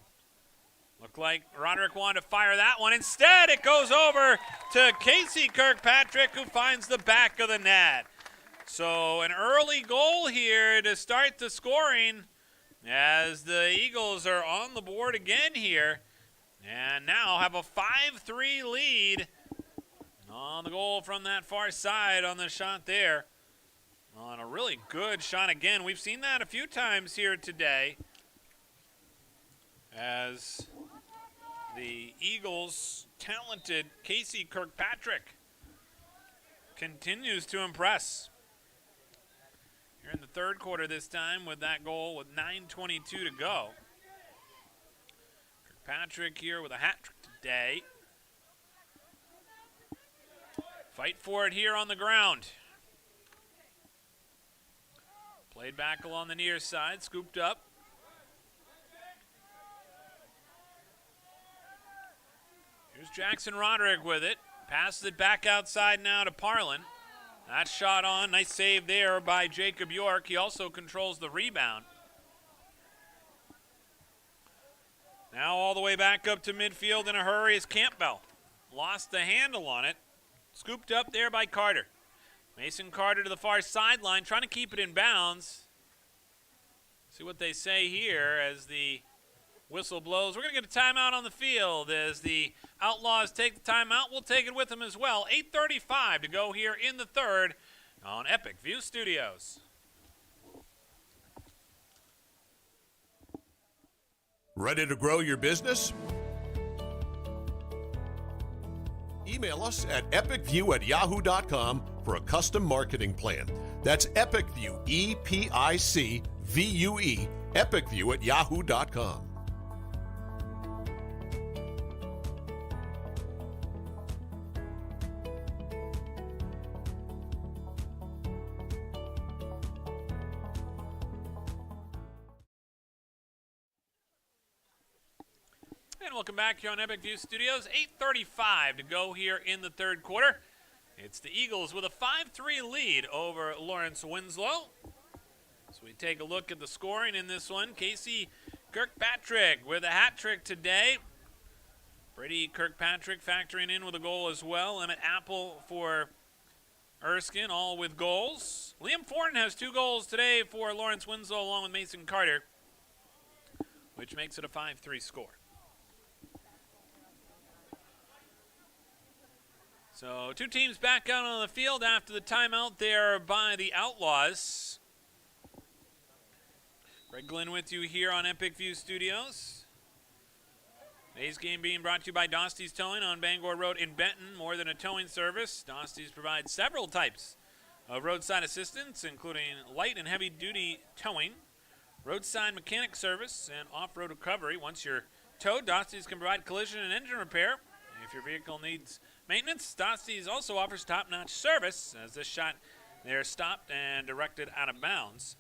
Looked like Roderick wanted to fire that one. Instead, it goes over to Casey Kirkpatrick, who finds the back of the net. So an early goal here to start the scoring as the Eagles are on the board again here. And now have a 5-3 lead on the goal from that far side on the shot there. On a really good shot again. We've seen that a few times here today as the Eagles' talented Casey Kirkpatrick continues to impress. Here in the third quarter this time with that goal with 9:22 to go. Kirkpatrick here with a hat trick today. Fight for it here on the ground. Played back along the near side, scooped up. Here's Jackson Roderick with it. Passes it back outside now to Parlin. That shot on, nice save there by Jacob York. He also controls the rebound. Now all the way back up to midfield in a hurry is Campbell. Lost the handle on it. Scooped up there by Carter. Mason Carter to the far sideline, trying to keep it in bounds. See what they say here as the whistle blows. We're going to get a timeout on the field as the Outlaws take the timeout. We'll take it with them as well. 8:35 to go here in the third on Epic View Studios. Ready to grow your business? Email us at epicview@yahoo.com for a custom marketing plan. That's EpicView, EPICVUE, epicview@yahoo.com. And welcome back here on Epic View Studios. 8:35 to go here in the third quarter. It's the Eagles with a 5-3 lead over Lawrence Winslow. So we take a look at the scoring in this one. Casey Kirkpatrick with a hat trick today. Brady Kirkpatrick factoring in with a goal as well. Emmett Apple for Erskine, all with goals. Liam Fortin has 2 goals today for Lawrence Winslow along with Mason Carter, which makes it a 5-3 score. So 2 teams back out on the field after the timeout there by the Outlaws. Greg Glenn with you here on Epic View Studios. Today's game being brought to you by Dosty's Towing on Bangor Road in Benton. More than a towing service, Dosty's provides several types of roadside assistance, including light and heavy duty towing, roadside mechanic service, and off-road recovery. Once you're towed, Dosty's can provide collision and engine repair. If your vehicle needs maintenance, Dosty's also offers top-notch service, as this shot there stopped and directed out of bounds.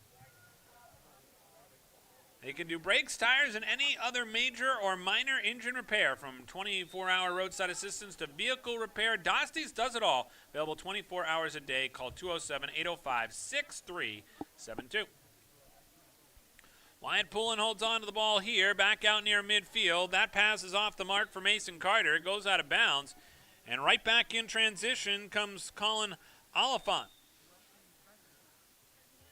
They can do brakes, tires, and any other major or minor engine repair. From 24-hour roadside assistance to vehicle repair, Dosty's does it all. Available 24 hours a day. Call 207-805-6372. Wyatt Pullen holds on to the ball here, back out near midfield. That pass is off the mark for Mason Carter. It goes out of bounds. And right back in transition comes Colin Oliphant.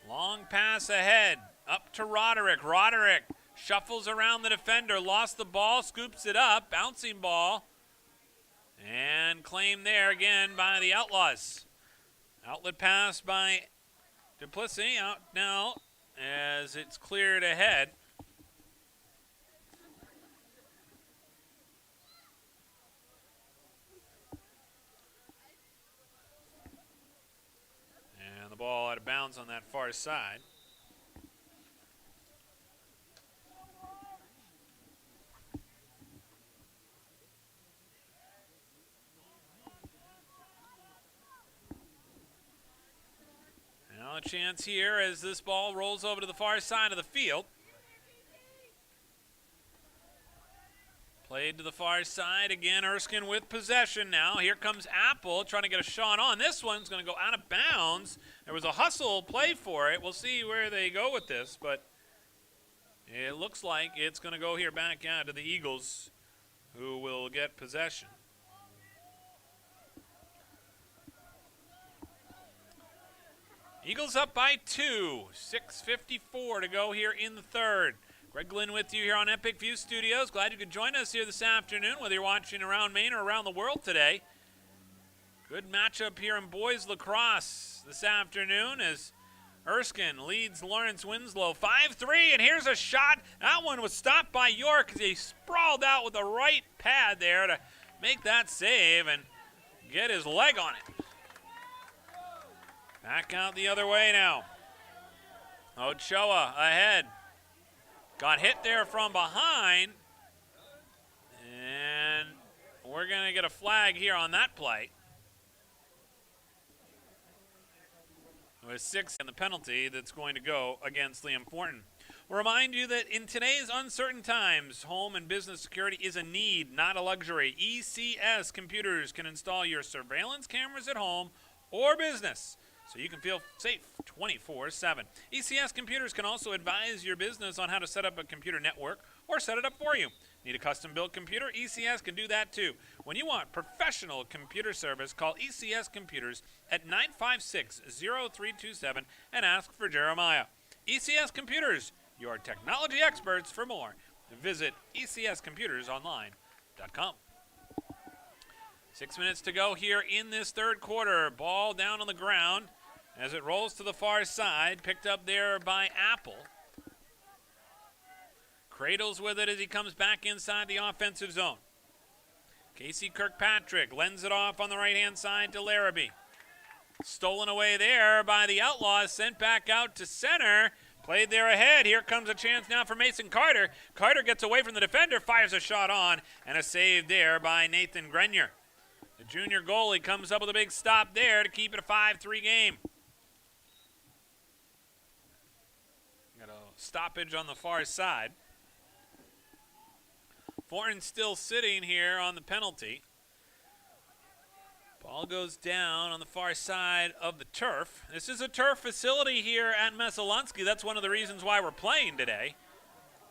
Long pass ahead. Up to Roderick. Roderick shuffles around the defender, lost the ball, scoops it up, bouncing ball, and claimed there again by the Outlaws. Outlet pass by Duplessis, out now as it's cleared ahead. And the ball out of bounds on that far side. Now a chance here as this ball rolls over to the far side of the field. Played to the far side again. Erskine with possession now. Here comes Apple trying to get a shot on. This one's going to go out of bounds. There was a hustle play for it. We'll see where they go with this, but it looks like it's going to go here back out to the Eagles, who will get possession. Eagles up by 2. 6:54 to go here in the third. Greg Glynn with you here on Epic View Studios. Glad you could join us here this afternoon, whether you're watching around Maine or around the world today. Good matchup here in boys lacrosse this afternoon as Erskine leads Lawrence Winslow 5-3, and here's a shot. That one was stopped by York as he sprawled out with the right pad there to make that save and get his leg on it. Back out the other way now. Ochoa ahead. Got hit there from behind. And we're going to get a flag here on that play. With 6 in the penalty that's going to go against Liam Thornton. We'll remind you that in today's uncertain times, home and business security is a need, not a luxury. ECS Computers can install your surveillance cameras at home or business, so you can feel safe 24/7. ECS Computers can also advise your business on how to set up a computer network or set it up for you. Need a custom-built computer? ECS can do that too. When you want professional computer service, call ECS Computers at 956-0327 and ask for Jeremiah. ECS Computers, your technology experts. For more, visit ecscomputersonline.com. 6 minutes to go here in this third quarter. Ball down on the ground as it rolls to the far side, picked up there by Apple. Cradles with it as he comes back inside the offensive zone. Casey Kirkpatrick lends it off on the right-hand side to Larrabee. Stolen away there by the Outlaws, sent back out to center. Played there ahead. Here comes a chance now for Mason Carter. Carter gets away from the defender, fires a shot on, and a save there by Nathan Grenier. The junior goalie comes up with a big stop there to keep it a 5-3 game. Got a stoppage on the far side. Thornton still sitting here on the penalty. Ball goes down on the far side of the turf. This is a turf facility here at Messalonsky. That's one of the reasons why we're playing today.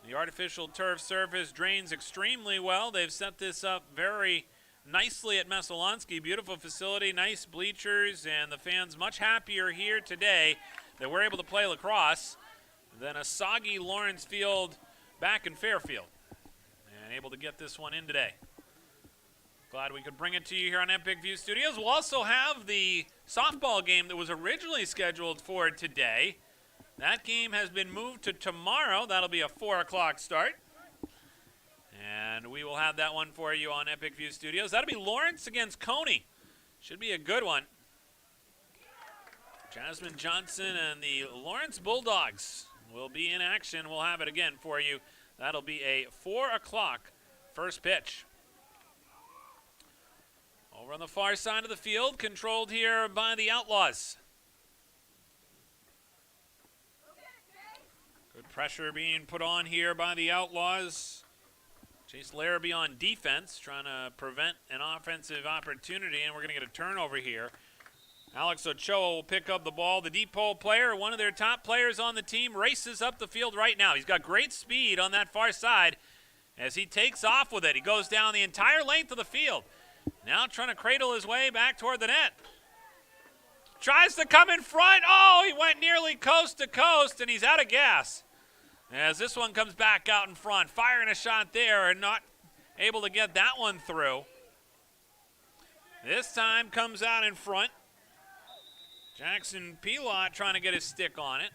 The artificial turf surface drains extremely well. They've set this up very nicely at Messalonsky. Beautiful facility, nice bleachers, and the fans much happier here today that we're able to play lacrosse than a soggy Lawrence Field back in Fairfield. And able to get this one in today. Glad we could bring it to you here on Epic View Studios. We'll also have the softball game that was originally scheduled for today. That game has been moved to tomorrow. That'll be a 4 o'clock start. And we will have that one for you on Epic View Studios. That'll be Lawrence against Coney. Should be a good one. Jasmine Johnson and the Lawrence Bulldogs will be in action. We'll have it again for you. That'll be a 4 o'clock first pitch. Over on the far side of the field, controlled here by the Outlaws. Good Pressure being put on here by the Outlaws. Chase Larrabee on defense, trying to prevent an offensive opportunity, and we're going to get a turnover here. Alex Ochoa will pick up the ball. The deep pole player, one of their top players on the team, races up the field right now. He's got great speed on that far side as he takes off with it. He goes down the entire length of the field. Now trying to cradle his way back toward the net. Tries to come in front. Oh, he went nearly coast to coast, and he's out of gas. As this one comes back out in front, firing a shot there and not able to get that one through. This time comes out in front. Jackson Pilot trying to get his stick on it.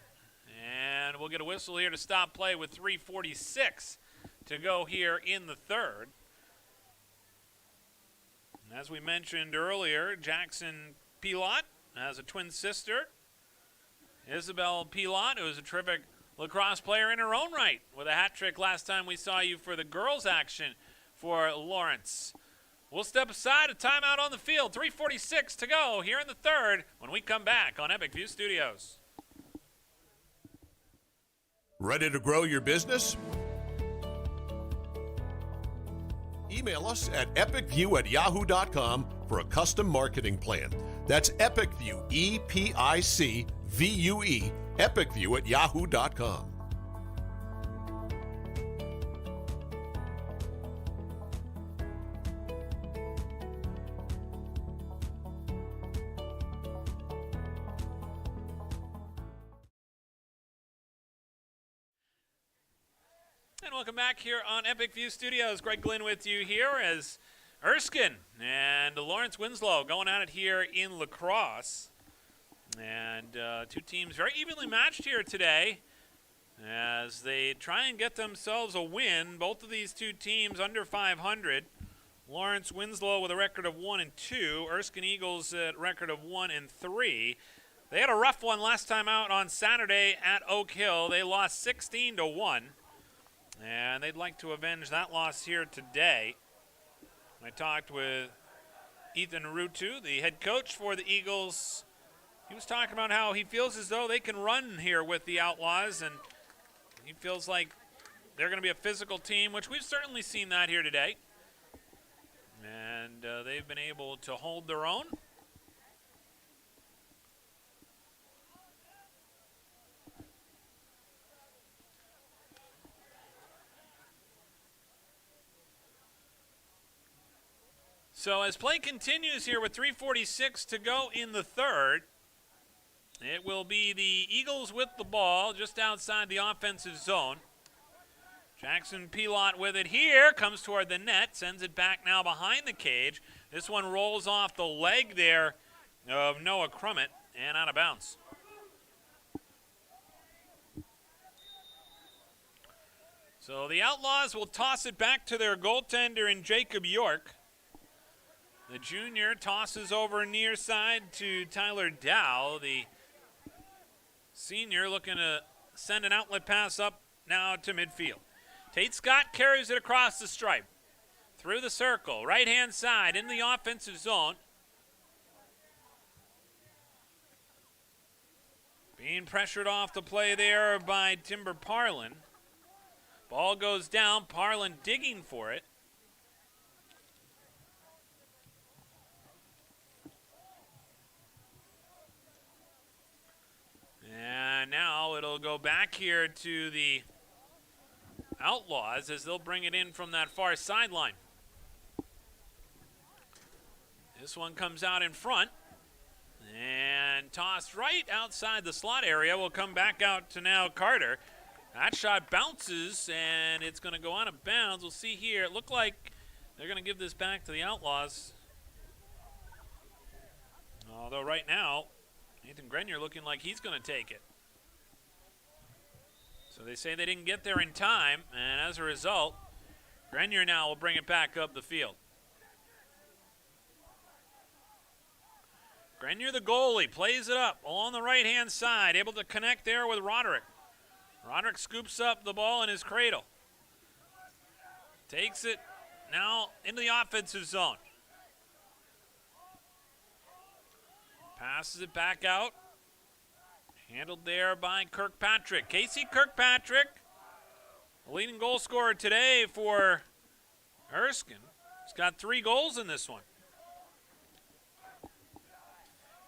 And we'll get a whistle here to stop play with 3:46 to go here in the third. And as we mentioned earlier, Jackson Pilot has a twin sister, Isabel Pilot, who is a terrific lacrosse player in her own right with a hat trick last time we saw you for the girls action for Lawrence. We'll step aside, a timeout on the field. 3:46 to go here in the third when we come back on Epic View Studios. Ready to grow your business? Email us at epicview@yahoo.com for a custom marketing plan. That's EpicView, EPICVUE, epicview@yahoo.com. And welcome back here on Epic View Studios. Greg Glynn with you here as Erskine and Lawrence Winslow going at it here in Lacrosse. And two teams very evenly matched here today as they try and get themselves a win. Both of these two teams under 500. Lawrence Winslow with a record of 1-2. Erskine Eagles at record of 1-3. They had a rough one last time out on Saturday at Oak Hill. They lost 16-1. And they'd like to avenge that loss here today. I talked with Ethan Rutu, the head coach for the Eagles. He was talking about how he feels as though they can run here with the Outlaws, and he feels like they're going to be a physical team, which we've certainly seen that here today. And they've been able to hold their own. So as play continues here with 3:46 to go in the third, it will be the Eagles with the ball just outside the offensive zone. Jackson Pilot with it here, comes toward the net, sends it back now behind the cage. This one rolls off the leg there of Noah Crummett and out of bounds. So the Outlaws will toss it back to their goaltender in Jacob York. The junior tosses over near side to Tyler Dow. The senior looking to send an outlet pass up now to midfield. Tate Scott carries it across the stripe. Through the circle, right-hand side in the offensive zone. Being pressured off the play there by Timber Parlin. Ball goes down, Parlin digging for it. And now it'll go back here to the Outlaws as they'll bring it in from that far sideline. This one comes out in front and tossed right outside the slot area. Will come back out to now Carter. That shot bounces and it's going to go out of bounds. We'll see here. It looked like they're going to give this back to the Outlaws. Although right now, Nathan Grenier looking like he's going to take it. So they say they didn't get there in time, and as a result, Grenier now will bring it back up the field. Grenier, the goalie, plays it up along the right-hand side, able to connect there with Roderick. Roderick scoops up the ball in his cradle. Takes it now into the offensive zone. Passes it back out. Handled there by Kirkpatrick. Casey Kirkpatrick The leading goal scorer today for Erskine. He's got 3 goals in this one.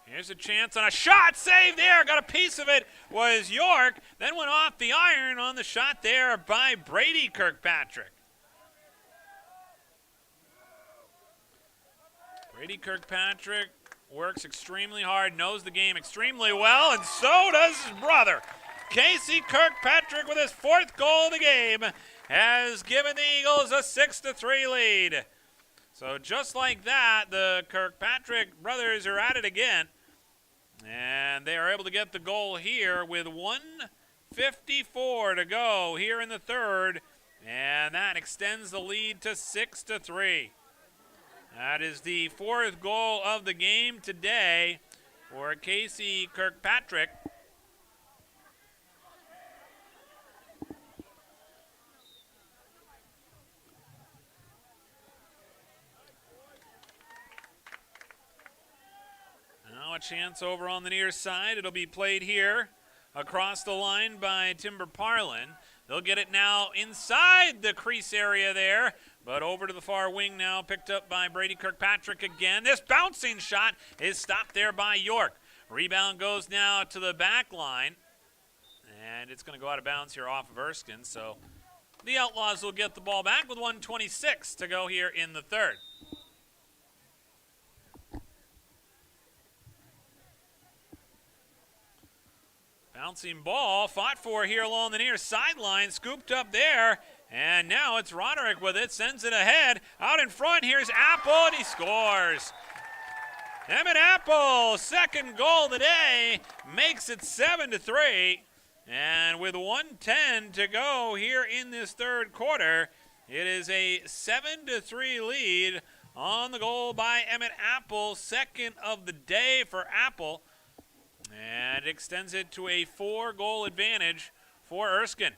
Here's a chance on a shot. Save there. Got a piece of it. Was York. Then went off the iron on the shot there by Brady Kirkpatrick. Brady Kirkpatrick works extremely hard, knows the game extremely well, and so does his brother. Casey Kirkpatrick with his 4th goal of the game has given the Eagles a 6-3 lead. So just like that, the Kirkpatrick brothers are at it again. And they are able to get the goal here with 1:54 to go here in the third. And that extends the lead to 6-3. That is the 4th goal of the game today for Casey Kirkpatrick. Now a chance over on the near side. It'll be played here across the line by Timber Parlin. They'll get it now inside the crease area there, but over to the far wing now, picked up by Brady Kirkpatrick again. This bouncing shot is stopped there by York. Rebound goes now to the back line, and it's going to go out of bounds here off of Erskine, so the Outlaws will get the ball back with 1:26 to go here in the third. Bouncing ball, fought for here along the near sideline, scooped up there, and now it's Roderick with it, sends it ahead. Out in front, here's Apple, and he scores. Emmett Apple, 2nd goal today, makes it 7-3. And with 1:10 to go here in this third quarter, it is a 7-3 lead on the goal by Emmett Apple, 2nd of the day for Apple. And it extends it to a 4-goal advantage for Erskine.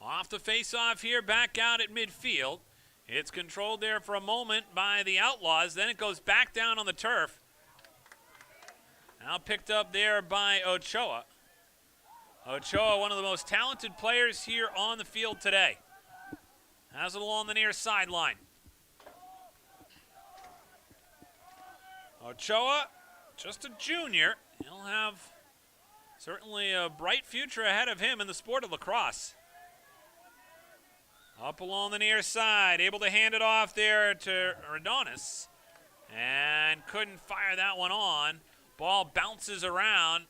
Off the face-off here, back out at midfield. It's controlled there for a moment by the Outlaws. Then it goes back down on the turf. Now picked up there by Ochoa. Ochoa, one of the most talented players here on the field today. Has it along the near sideline. Ochoa, just a junior. He'll have certainly a bright future ahead of him in the sport of lacrosse. Up along the near side, able to hand it off there to Redonis. And couldn't fire that one on. Ball bounces around.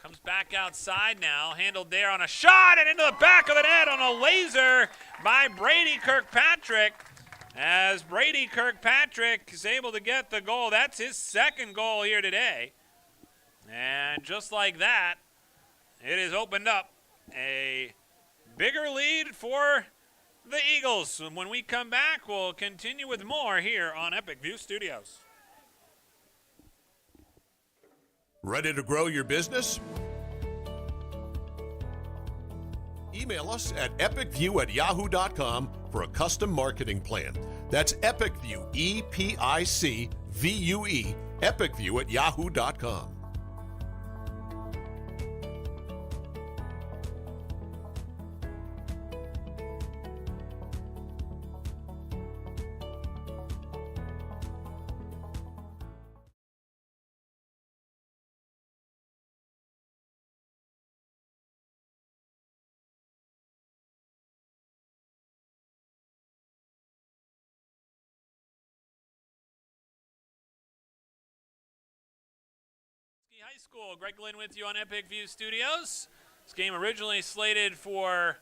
Comes back outside now, handled there on a shot and into the back of the net on a laser by Brady Kirkpatrick. As Brady Kirkpatrick is able to get the goal. That's his 2nd goal here today. And just like that, it has opened up a bigger lead for the Eagles. And when we come back, we'll continue with more here on Epic View Studios. Ready to grow your business? Email us at epicview@yahoo.com for a custom marketing plan. That's Epicview, EPICVUE, epicview@yahoo.com. High School. Greg Lynn with you on Epic View Studios. This game originally slated for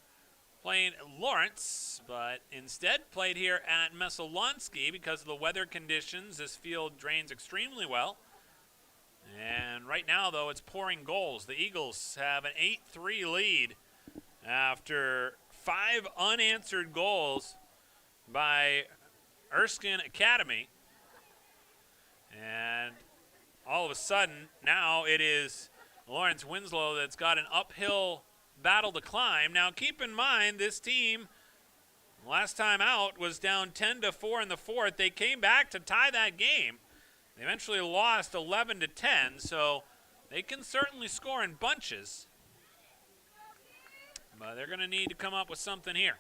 playing Lawrence, but instead played here at Messalonski because of the weather conditions. This field drains extremely well. And right now, though, it's pouring goals. The Eagles have an 8-3 lead after 5 unanswered goals by Erskine Academy. And all of a sudden, now it is Lawrence Winslow that's got an uphill battle to climb. Now, keep in mind, this team Last time out was down 10-4 in the fourth. They came back to tie that game. They eventually lost 11-10, so they can certainly score in bunches. But they're going to need to come up with something here.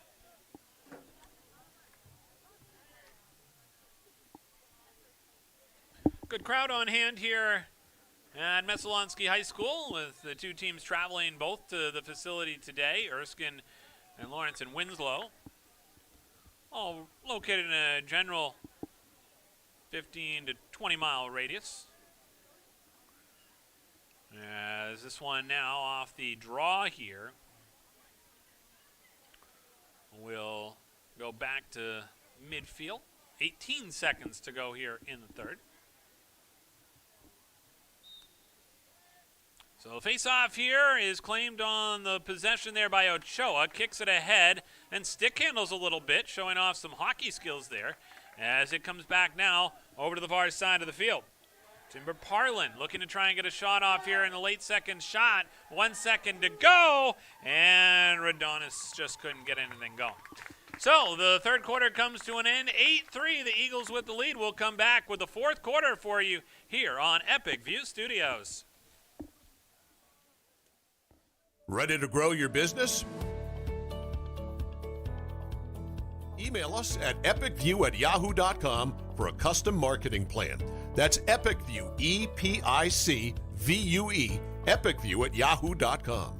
Good crowd on hand here at Messalonsky High School, with the two teams traveling both to the facility today, Erskine and Lawrence and Winslow, all located in a general 15 to 20 mile radius. As this one now off the draw here will go back to midfield. 18 seconds to go here in the third. So face-off here is claimed on the possession there by Ochoa. Kicks it ahead and stick handles a little bit, showing off some hockey skills there as it comes back now over to the far side of the field. Timber Parlin looking to try and get a shot off here in the late second shot. 1 second to go, and Radonis just couldn't get anything going. So the third quarter comes to an end. 8-3, the Eagles with the lead. We'll come back with the fourth quarter for you here on Epic View Studios. Ready to grow your business? Email us at epicview@yahoo.com for a custom marketing plan. That's EpicView, EPICVUE, epicview@yahoo.com.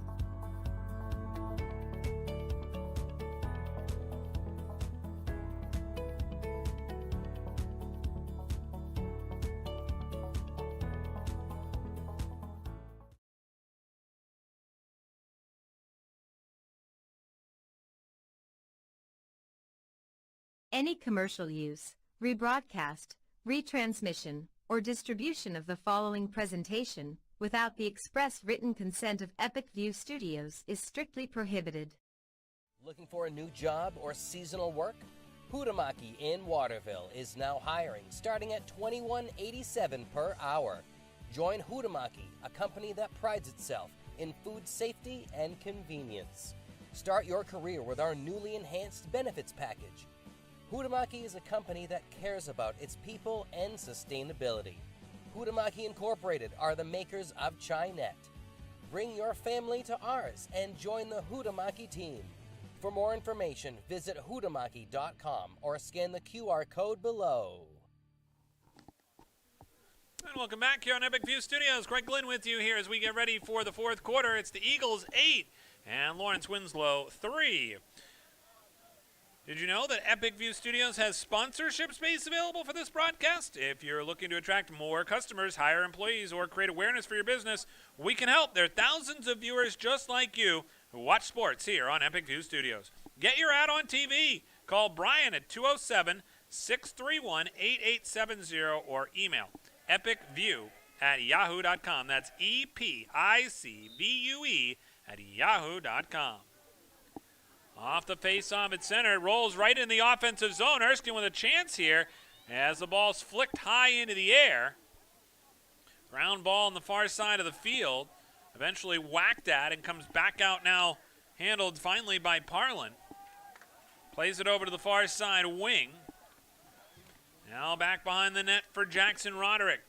Any commercial use, rebroadcast, retransmission, or distribution of the following presentation without the express written consent of Epic View Studios is strictly prohibited. Looking for a new job or seasonal work? Hutamaki in Waterville is now hiring, starting at $21.87 per hour. Join Hutamaki, a company that prides itself in food safety and convenience. Start your career with our newly enhanced benefits package. Hutamaki is a company that cares about its people and sustainability. Hutamaki Incorporated are the makers of Chinette. Bring your family to ours and join the Hutamaki team. For more information, visit hutamaki.com or scan the QR code below. And welcome back here on Epic View Studios. Greg Glynn with you here as we get ready for the fourth quarter. It's the Eagles 8 and Lawrence Winslow 3. Did you know that Epic View Studios has sponsorship space available for this broadcast? If you're looking to attract more customers, hire employees, or create awareness for your business, we can help. There are thousands of viewers just like you who watch sports here on Epic View Studios. Get your ad on TV. Call Brian at 207-631-8870 or email epicview@yahoo.com. That's EPICVUE@yahoo.com. Off the face-off at center, it rolls right in the offensive zone. Erskine with a chance here as the ball's flicked high into the air. Ground ball on the far side of the field. Eventually whacked at and comes back out now, handled finally by Parlin. Plays it over to the far side wing. Now back behind the net for Jackson Roderick.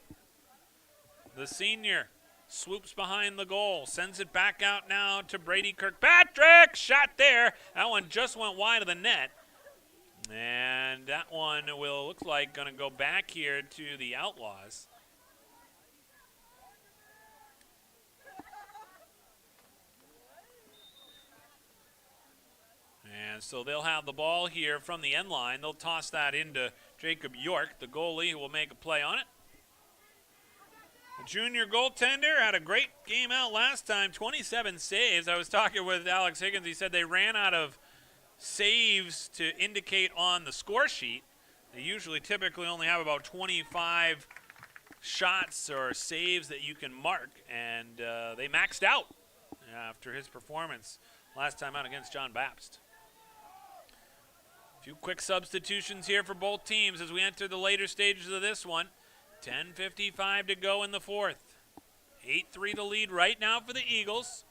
The senior swoops behind the goal, sends it back out now to Brady Kirkpatrick. Shot there. That one just went wide of the net. And that one will look like going to go back here to the Outlaws. And so they'll have the ball here from the end line. They'll toss that into Jacob York, the goalie, who will make a play on it. The junior goaltender had a great game out last time, 27 saves. I was talking with Alex Higgins. He said they ran out of saves to indicate on the score sheet. They usually typically only have about 25 shots or saves that you can mark, and they maxed out after his performance last time out against John Baptist. A few quick substitutions here for both teams as we enter the later stages of this one. 10:55 to go in the fourth. 8-3 the lead right now for the Eagles.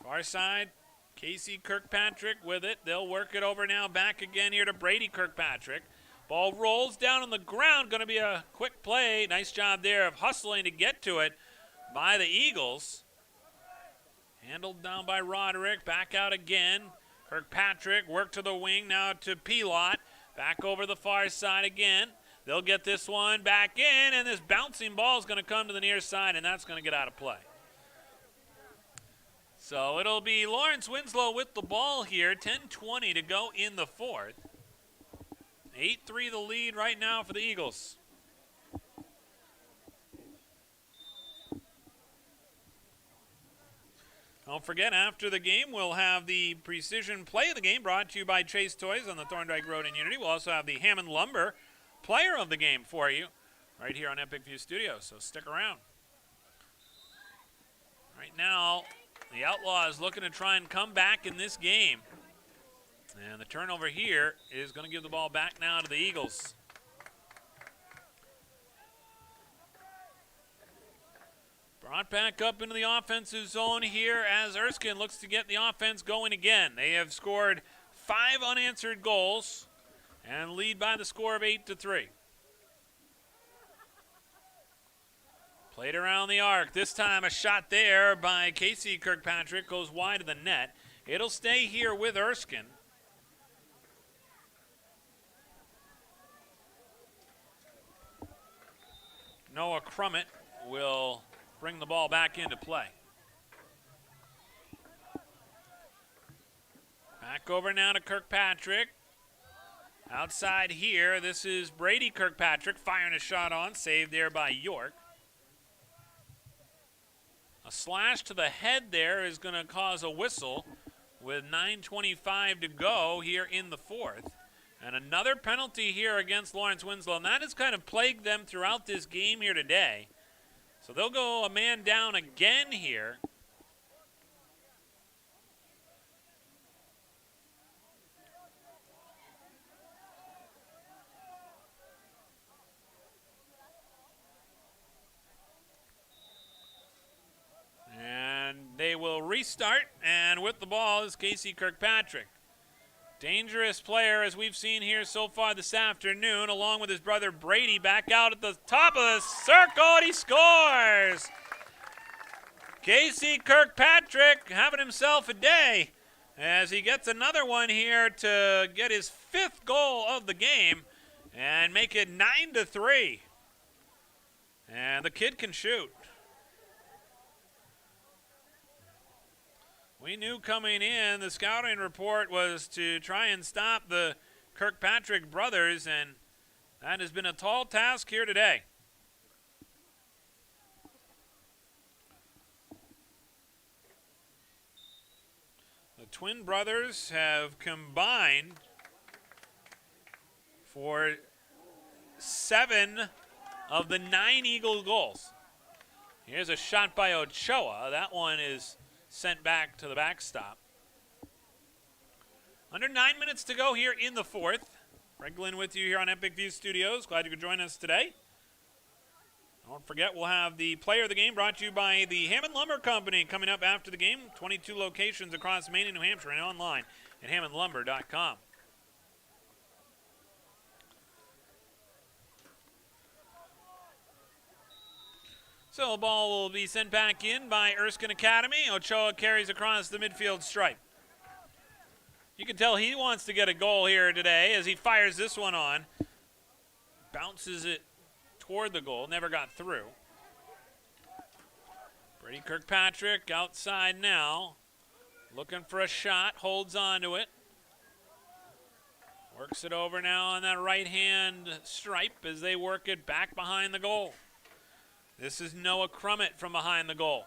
Far side, Casey Kirkpatrick with it. They'll work it over now. Back again here to Brady Kirkpatrick. Ball rolls down on the ground. Going to be a quick play. Nice job there of hustling to get to it by the Eagles. Handled down by Roderick. Back out again. Kirkpatrick work to the wing. Now to Pilot. Back over the far side again. They'll get this one back in, and this bouncing ball is going to come to the near side, and that's going to get out of play. So it'll be Lawrence Winslow with the ball here. 10:20 to go in the fourth. 8-3 the lead right now for the Eagles. Don't forget, after the game, we'll have the precision play of the game brought to you by Chase Toys on the Thorndike Road in Unity. We'll also have the Hammond Lumber player of the game for you right here on Epic View Studios, so stick around. Right now, the Outlaws looking to try and come back in this game. And the turnover here is going to give the ball back now to the Eagles. Brought back up into the offensive zone here as Erskine looks to get the offense going again. They have scored 5 unanswered goals and lead by the score of 8-3. Played around the arc. This time a shot there by Casey Kirkpatrick goes wide of the net. It'll stay here with Erskine. Noah Crummett will bring the ball back into play. Back over now to Kirkpatrick. Outside here, this is Brady Kirkpatrick firing a shot on, saved there by York. A slash to the head there is going to cause a whistle with 9:25 to go here in the fourth. And another penalty here against Lawrence Winslow, and that has kind of plagued them throughout this game here today. So they'll go a man down again here. And they will restart, and with the ball is Casey Kirkpatrick. Dangerous player, as we've seen here so far this afternoon, along with his brother Brady back out at the top of the circle, and he scores! Casey Kirkpatrick having himself a day as he gets another one here to get his 5th goal of the game and make it 9-3. And the kid can shoot. We knew coming in, the scouting report was to try and stop the Kirkpatrick brothers, and that has been a tall task here today. The twin brothers have combined for 7 of the 9 Eagle goals. Here's a shot by Ochoa. That one is sent back to the backstop. Under 9 minutes to go here in the fourth. Greg Glynn with you here on Epic View Studios. Glad you could join us today. Don't forget, we'll have the player of the game brought to you by the Hammond Lumber Company coming up after the game. 22 locations across Maine and New Hampshire and online at hammondlumber.com. So the ball will be sent back in by Erskine Academy. Ochoa carries across the midfield stripe. You can tell he wants to get a goal here today as he fires this one on. Bounces it toward the goal, never got through. Brady Kirkpatrick outside now. Looking for a shot, holds on to it. Works it over now on that right-hand stripe as they work it back behind the goal. This is Noah Crummett from behind the goal.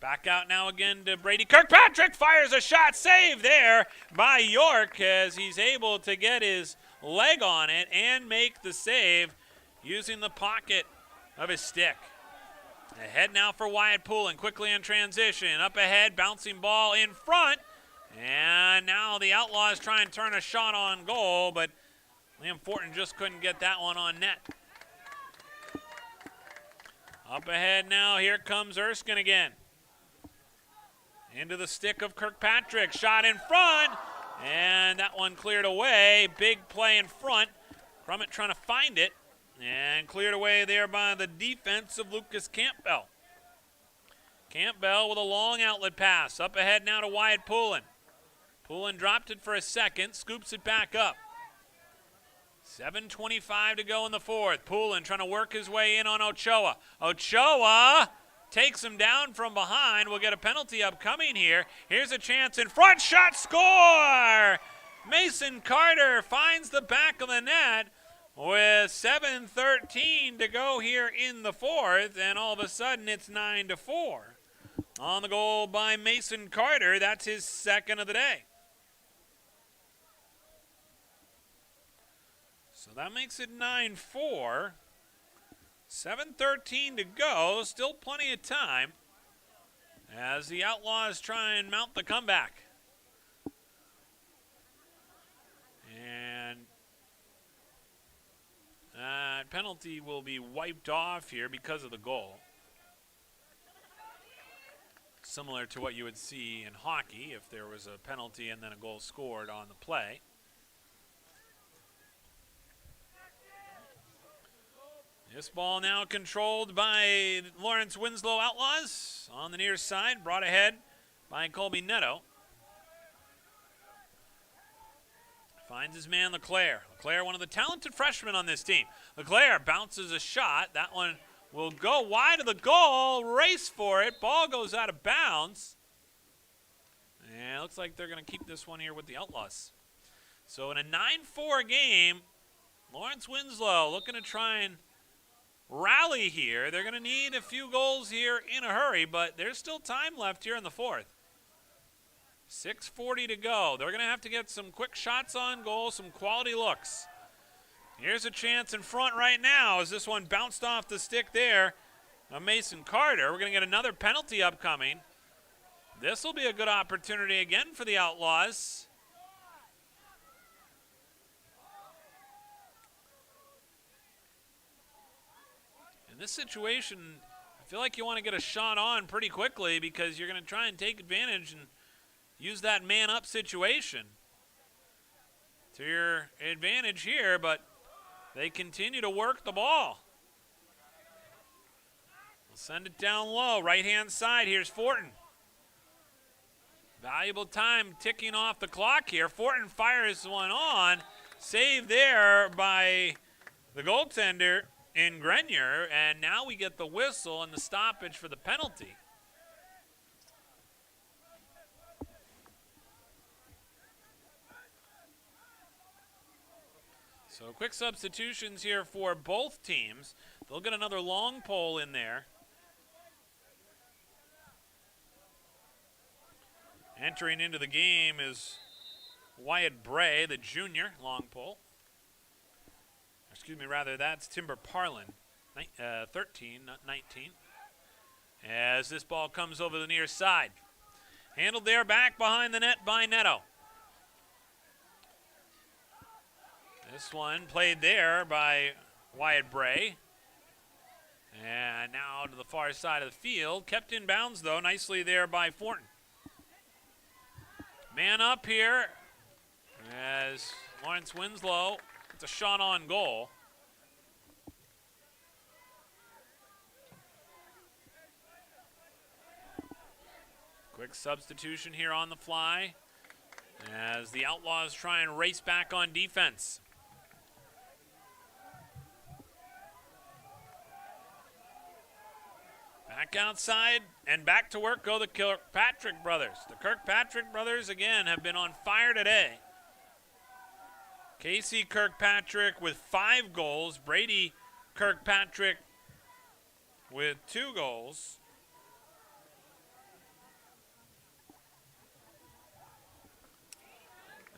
Back out now again to Brady Kirkpatrick. Fires a shot. Save there by York as he's able to get his leg on it and make the save using the pocket of his stick. Ahead now for Wyatt Poulin. Quickly in transition. Up ahead. Bouncing ball in front. And now the Outlaws try and turn a shot on goal, but Liam Fortin just couldn't get that one on net. Up ahead now, here comes Erskine again. Into the stick of Kirkpatrick. Shot in front. And that one cleared away. Big play in front. Crummett trying to find it. And cleared away there by the defense of Lucas Campbell. Campbell with a long outlet pass. Up ahead now to Wyatt Poulin. Poulin dropped it for a second. Scoops it back up. 7:25 to go in the fourth. Poulin trying to work his way in on Ochoa. Ochoa takes him down from behind. We'll get a penalty upcoming here. Here's a chance in front. Shot, score! Mason Carter finds the back of the net with 7:13 to go here in the fourth. And all of a sudden it's 9-4. On the goal by Mason Carter. That's his second of the day. So that makes it 9-4. 7:13 to go. Still plenty of time as the Outlaws try and mount the comeback. And penalty will be wiped off here because of the goal. Similar to what you would see in hockey if there was a penalty and then a goal scored on the play. This ball now controlled by Lawrence Winslow Outlaws on the near side, brought ahead by Colby Neto. Finds his man Leclerc. Leclerc, one of the talented freshmen on this team. Leclerc bounces a shot. That one will go wide of the goal. Race for it. Ball goes out of bounds. And it looks like they're going to keep this one here with the Outlaws. So in a 9-4 game, Lawrence Winslow looking to try and rally here. They're going to need a few goals here in a hurry, but there's still time left here in the fourth. 6:40 to go. They're going to have to get some quick shots on goal, some quality looks. Here's a chance in front right now as this one bounced off the stick there of Mason Carter. We're going to get another penalty upcoming. This will be a good opportunity again for the Outlaws. In this situation, I feel like you want to get a shot on pretty quickly because you're going to try and take advantage and use that man-up situation to your advantage here, but they continue to work the ball. We'll send it down low. Right-hand side, here's Fortin. Valuable time ticking off the clock here. Fortin fires one on. Saved there by the goaltender in Grenier, and now we get the whistle and the stoppage for the penalty. So quick substitutions here for both teams. They'll get another long pole in there. Entering into the game is Wyatt Bray, the junior long pole. Excuse me, rather, that's Timber Parlin, 13, not 19. As this ball comes over the near side. Handled there back behind the net by Neto. This one played there by Wyatt Bray. And now to the far side of the field. Kept in bounds, though, nicely there by Fortin. Man up here as Lawrence Winslow gets a shot on goal. Quick substitution here on the fly as the Outlaws try and race back on defense. Back outside and back to work go the Kirkpatrick brothers. The Kirkpatrick brothers, again, have been on fire today. Casey Kirkpatrick with 5 goals. Brady Kirkpatrick with 2 goals.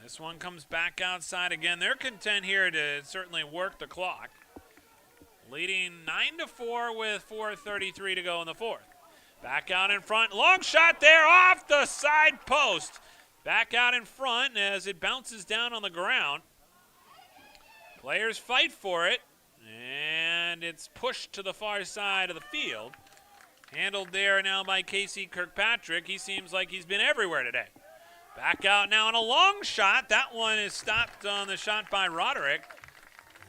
This one comes back outside again. They're content here to certainly work the clock. Leading 9-4 with 4:33 to go in the fourth. Back out in front. Long shot there off the side post. Back out in front as it bounces down on the ground. Players fight for it. And it's pushed to the far side of the field. Handled there now by Casey Kirkpatrick. He seems like he's been everywhere today. Back out now on a long shot. That one is stopped on the shot by Roderick.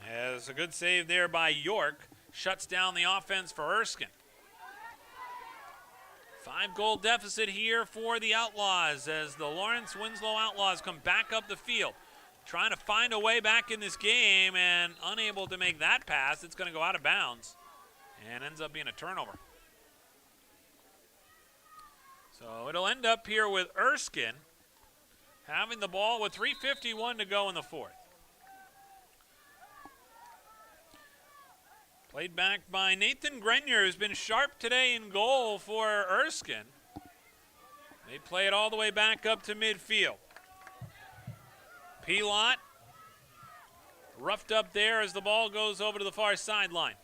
As a good save there by York. Shuts down the offense for Erskine. 5-goal deficit here for the Outlaws as the Lawrence Winslow Outlaws come back up the field. Trying to find a way back in this game and unable to make that pass. It's going to go out of bounds and ends up being a turnover. So it'll end up here with Erskine having the ball with 3:51 to go in the fourth. Played back by Nathan Grenier, who's been sharp today in goal for Erskine. They play it all the way back up to midfield. Pilot roughed up there as the ball goes over to the far sideline.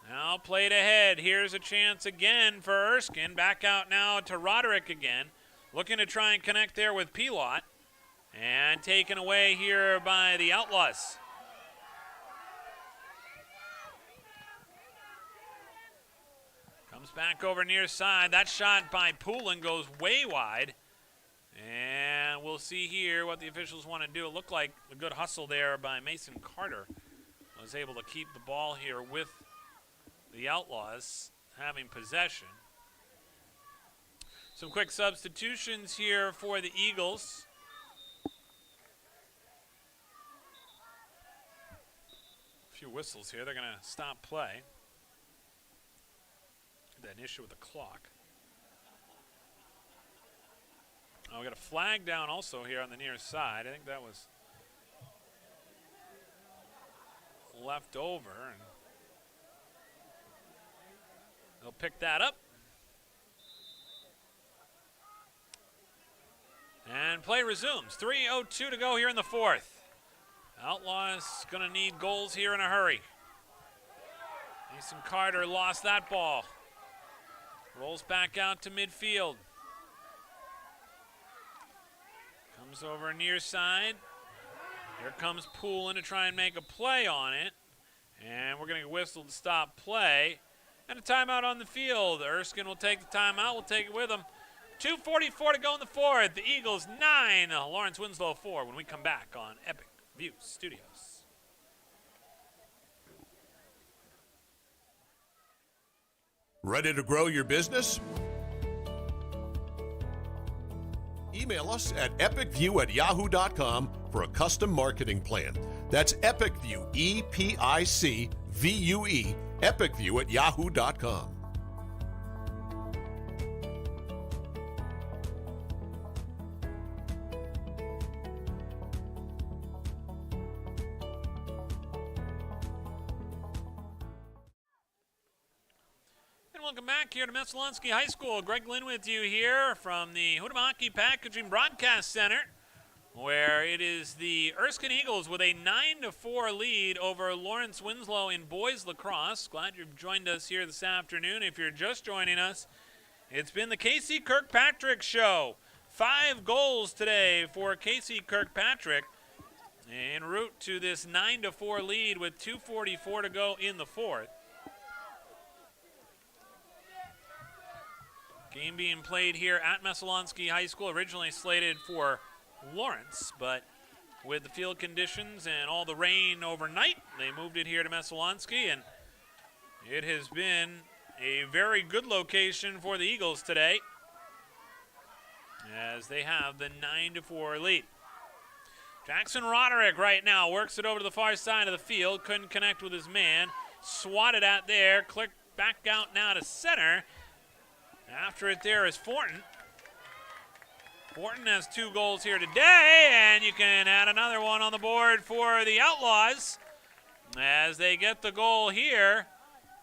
Now played ahead. Here's a chance again for Erskine. Back out now to Roderick again. Looking to try and connect there with Pilot. And taken away here by the Outlaws. Comes back over near side. That shot by Poulin goes way wide. And we'll see here what the officials want to do. It looked like a good hustle there by Mason Carter. Was able to keep the ball here with the Outlaws having possession. Some quick substitutions here for the Eagles. A few whistles here. They're going to stop play. An issue with the clock. Oh, we got a flag down also here on the near side. I think that was left over, and they'll pick that up. And play resumes. 3:02 to go here in the fourth. Outlaws going to need goals here in a hurry. Mason Carter lost that ball. Rolls back out to midfield. Comes over near side. Here comes Poulin to try and make a play on it. And we're going to get whistled to stop play. And a timeout on the field. Erskine will take the timeout. We'll take it with him. 2:44 to go in the fourth. The Eagles 9, Lawrence Winslow 4 when we come back on Epic View Studios. Ready to grow your business? Email us at epicview@yahoo.com for a custom marketing plan. That's EpicView, EPICVUE, epicview@yahoo.com. Welcome back here to Messalonskee High School. Greg Lynn with you here from the Huhtamaki Packaging Broadcast Center, where it is the Erskine Eagles with a 9-4 lead over Lawrence Winslow in boys lacrosse. Glad you've joined us here this afternoon. If you're just joining us, it's been the Casey Kirkpatrick Show. 5 goals today for Casey Kirkpatrick en route to this 9-4 lead with 2:44 to go in the fourth. Game being played here at Messalonskee High School, originally slated for Lawrence, but with the field conditions and all the rain overnight, they moved it here to Messalonskee, and it has been a very good location for the Eagles today as they have the 9-4 lead. Jackson Roderick right now works it over to the far side of the field, couldn't connect with his man, swatted at there, clicked back out now to center. After it there is Fortin. Fortin has 2 goals here today, and you can add another one on the board for the Outlaws as they get the goal here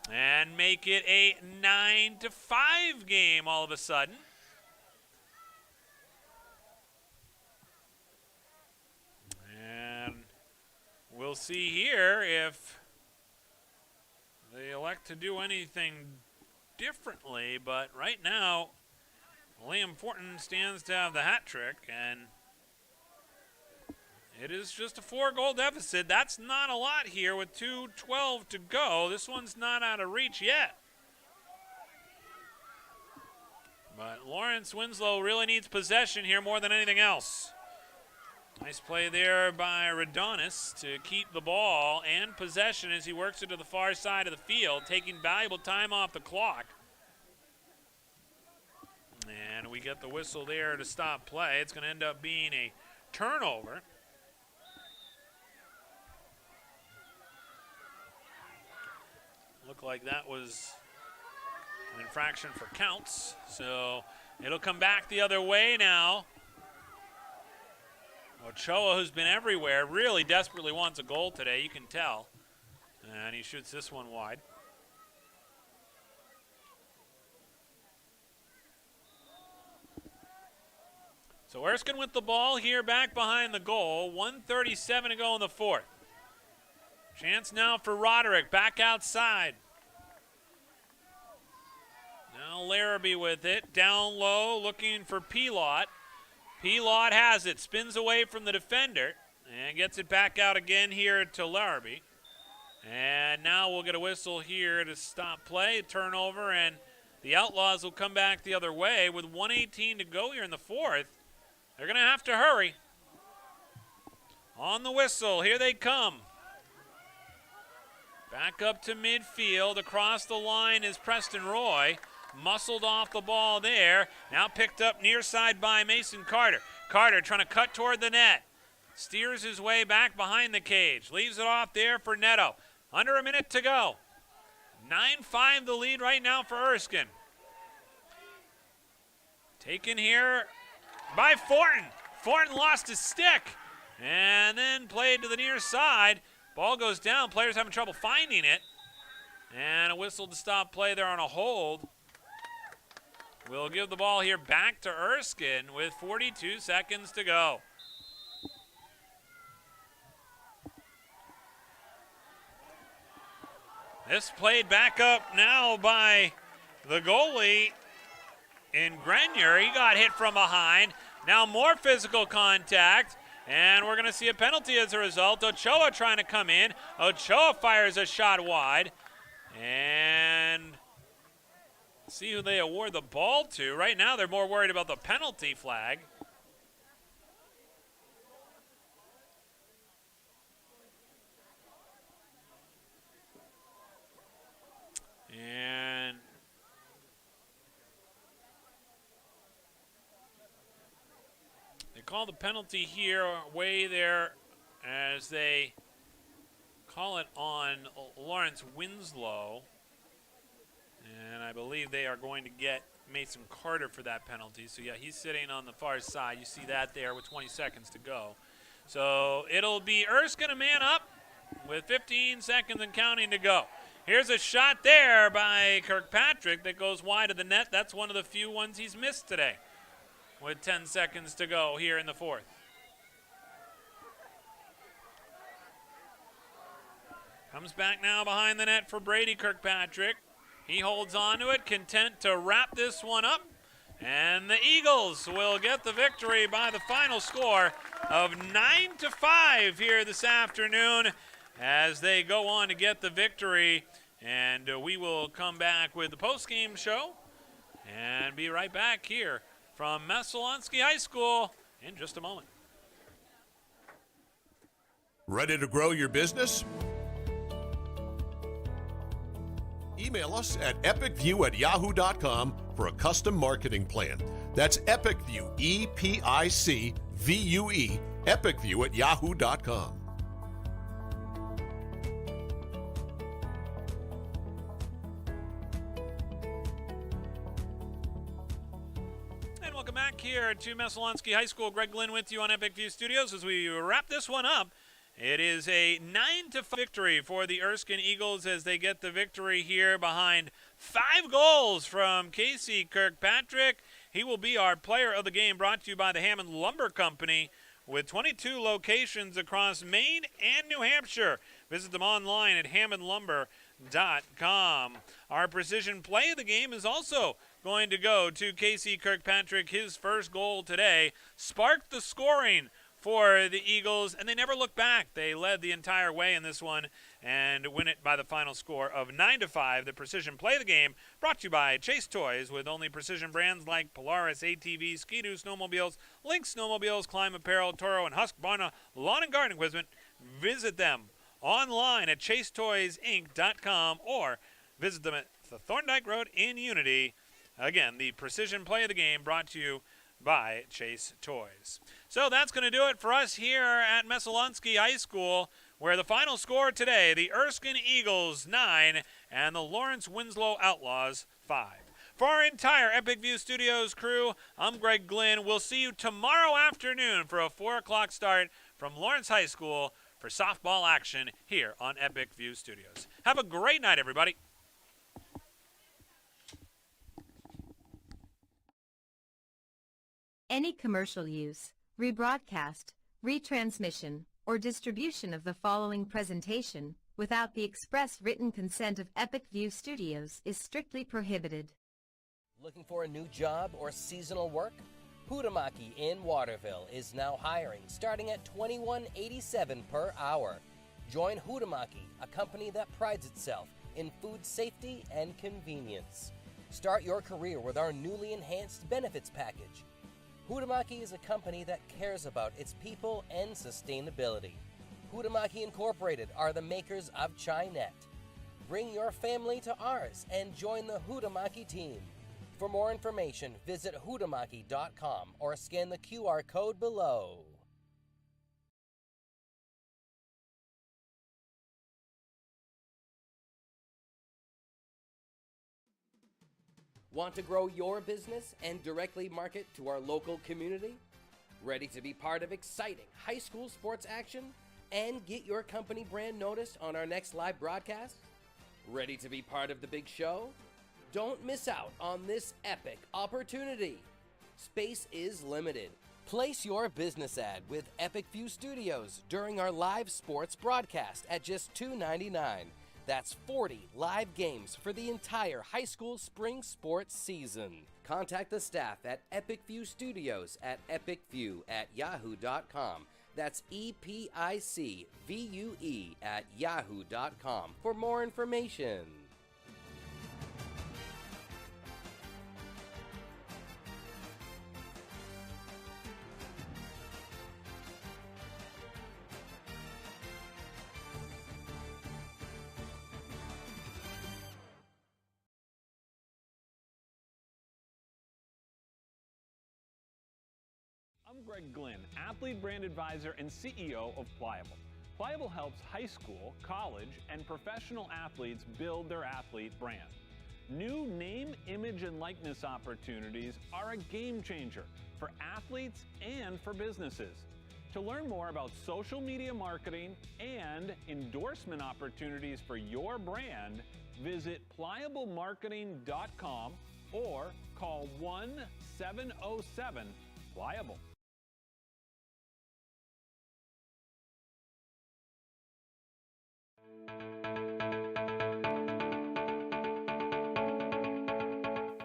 and make it a 9-5 game all of a sudden. And we'll see here if they elect to do anything differently, but right now Liam Fortin stands to have the hat trick, and It is just a 4-goal deficit. That's not a lot here with 2:12 to go. This one's not out of reach yet. But Lawrence Winslow really needs possession here more than anything else. Nice play there by Radonis to keep the ball and possession as he works it to the far side of the field, taking valuable time off the clock. And we get the whistle there to stop play. It's going to end up being a turnover. Looked like that was an infraction for counts. So it'll come back the other way now. Ochoa, who's been everywhere, really desperately wants a goal today, you can tell. And he shoots this one wide. So Erskine with the ball here back behind the goal. 1:37 to go in the fourth. Chance now for Roderick, back outside. Now Larrabee with it, down low, looking for Pelot. Pelot has it, spins away from the defender, and gets it back out again here to Larrabee. And now we'll get a whistle here to stop play, turnover, and the Outlaws will come back the other way with 1:18 to go here in the fourth. They're going to have to hurry. On the whistle, here they come. Back up to midfield, across the line is Preston Roy. Muscled off the ball there. Now picked up near side by Mason Carter. Carter trying to cut toward the net. Steers his way back behind the cage. Leaves it off there for Neto. Under a minute to go. 9-5 the lead right now for Erskine. Taken here by Fortin. Fortin lost his stick. And then played to the near side. Ball goes down. Players having trouble finding it. And a whistle to stop play there on a hold. We'll give the ball here back to Erskine with 42 seconds to go. This played back up now by the goalie in Grenier. He got hit from behind. Now more physical contact, and we're going to see a penalty as a result. Ochoa trying to come in. Ochoa fires a shot wide, and see who they award the ball to. Right now, they're more worried about the penalty flag. And they call the penalty here way there as they call it on Lawrence Winslow. And I believe they are going to get Mason Carter for that penalty. So, yeah, he's sitting on the far side. You see that there with 20 seconds to go. So it'll be Erskine a man up with 15 seconds and counting to go. Here's a shot there by Kirkpatrick that goes wide of the net. That's one of the few ones he's missed today with 10 seconds to go here in the fourth. Comes back now behind the net for Brady Kirkpatrick. He holds on to it, content to wrap this one up. And the Eagles will get the victory by the final score of 9-5 here this afternoon as they go on to get the victory. And we will come back with the post-game show and be right back here from Messalonski High School in just a moment. Ready to grow your business? Email us at epicview@yahoo.com for a custom marketing plan. That's EpicView, EPICVUE, epicview@yahoo.com. And welcome back here to Messalonski High School. Greg Glynn with you on Epic View Studios as we wrap this one up. It is a 9-5 victory for the Erskine Eagles as they get the victory here behind 5 goals from Casey Kirkpatrick. He will be our player of the game, brought to you by the Hammond Lumber Company with 22 locations across Maine and New Hampshire. Visit them online at hammondlumber.com. Our precision play of the game is also going to go to Casey Kirkpatrick. His first goal today sparked the scoring for the Eagles, and they never looked back. They led the entire way in this one and win it by the final score of 9-5. The Precision Play the Game brought to you by Chase Toys, with only precision brands like Polaris ATVs, Ski-Doo snowmobiles, Lynx snowmobiles, Climb Apparel, Toro, and Husqvarna lawn and garden equipment. Visit them online at chasetoysinc.com or visit them at the Thorndike Road in Unity. Again, the Precision Play of the Game brought to you by Chase Toys. So that's going to do it for us here at Messalonskee High School, where the final score today, the Erskine Eagles 9 and the Lawrence Winslow Outlaws 5. For our entire Epic View Studios crew, I'm Greg Glynn. We'll see you tomorrow afternoon for a 4 o'clock start from Lawrence High School for softball action here on Epic View Studios. Have a great night, everybody. Any commercial use, rebroadcast, retransmission, or distribution of the following presentation without the express written consent of Epic View Studios is strictly prohibited. Looking for a new job or seasonal work? Hutamaki in Waterville is now hiring, starting at $21.87 per hour. Join Hutamaki, a company that prides itself in food safety and convenience. Start your career with our newly enhanced benefits package. Hutamaki is a company that cares about its people and sustainability. Hutamaki Incorporated are the makers of Chinet. Bring your family to ours and join the Hutamaki team. For more information, visit hutamaki.com or scan the QR code below. Want to grow your business and directly market to our local community? Ready to be part of exciting high school sports action and get your company brand noticed on our next live broadcast? Ready to be part of the big show? Don't miss out on this epic opportunity. Space is limited. Place your business ad with Epic View Studios during our live sports broadcast at just $2.99. That's 40 live games for the entire high school spring sports season. Contact the staff at Epic View Studios at epicview@yahoo.com. That's EPICVUE@yahoo.com for more information. I'm Greg Glynn, athlete brand advisor and CEO of Pliable. Pliable helps high school, college, and professional athletes build their athlete brand. New name, image, and likeness opportunities are a game changer for athletes and for businesses. To learn more about social media marketing and endorsement opportunities for your brand, visit pliablemarketing.com or call 1-707-PLIABLE.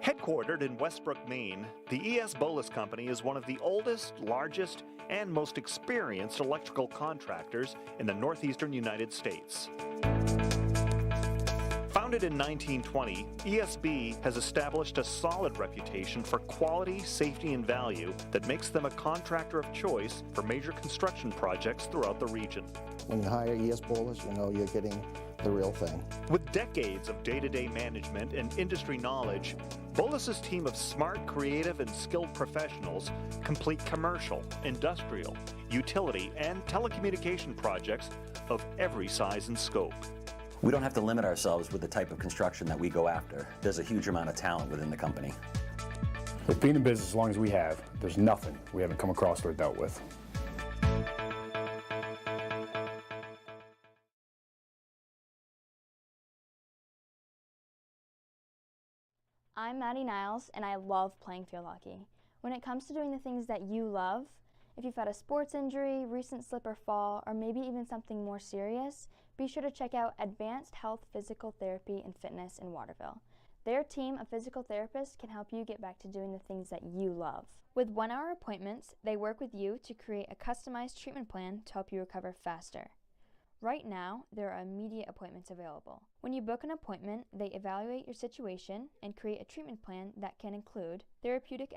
Headquartered in Westbrook, Maine, the E.S. Bolus Company is one of the oldest, largest, and most experienced electrical contractors in the northeastern United States. Founded in 1920, ESB has established a solid reputation for quality, safety, and value that makes them a contractor of choice for major construction projects throughout the region. When you hire E.S. Bolus, you know you're getting the real thing. With decades of day-to-day management and industry knowledge, Bolus's team of smart, creative, and skilled professionals complete commercial, industrial, utility, and telecommunication projects of every size and scope. We don't have to limit ourselves with the type of construction that we go after. There's a huge amount of talent within the company. With being in business as long as we have, there's nothing we haven't come across or dealt with. I'm Maddie Niles, and I love playing field hockey. When it comes to doing the things that you love, if you've had a sports injury, recent slip or fall, or maybe even something more serious, be sure to check out Advanced Health Physical Therapy and Fitness in Waterville. Their team of physical therapists can help you get back to doing the things that you love. With 1-hour appointments, they work with you to create a customized treatment plan to help you recover faster. Right now, there are immediate appointments available. When you book an appointment, they evaluate your situation and create a treatment plan that can include therapeutic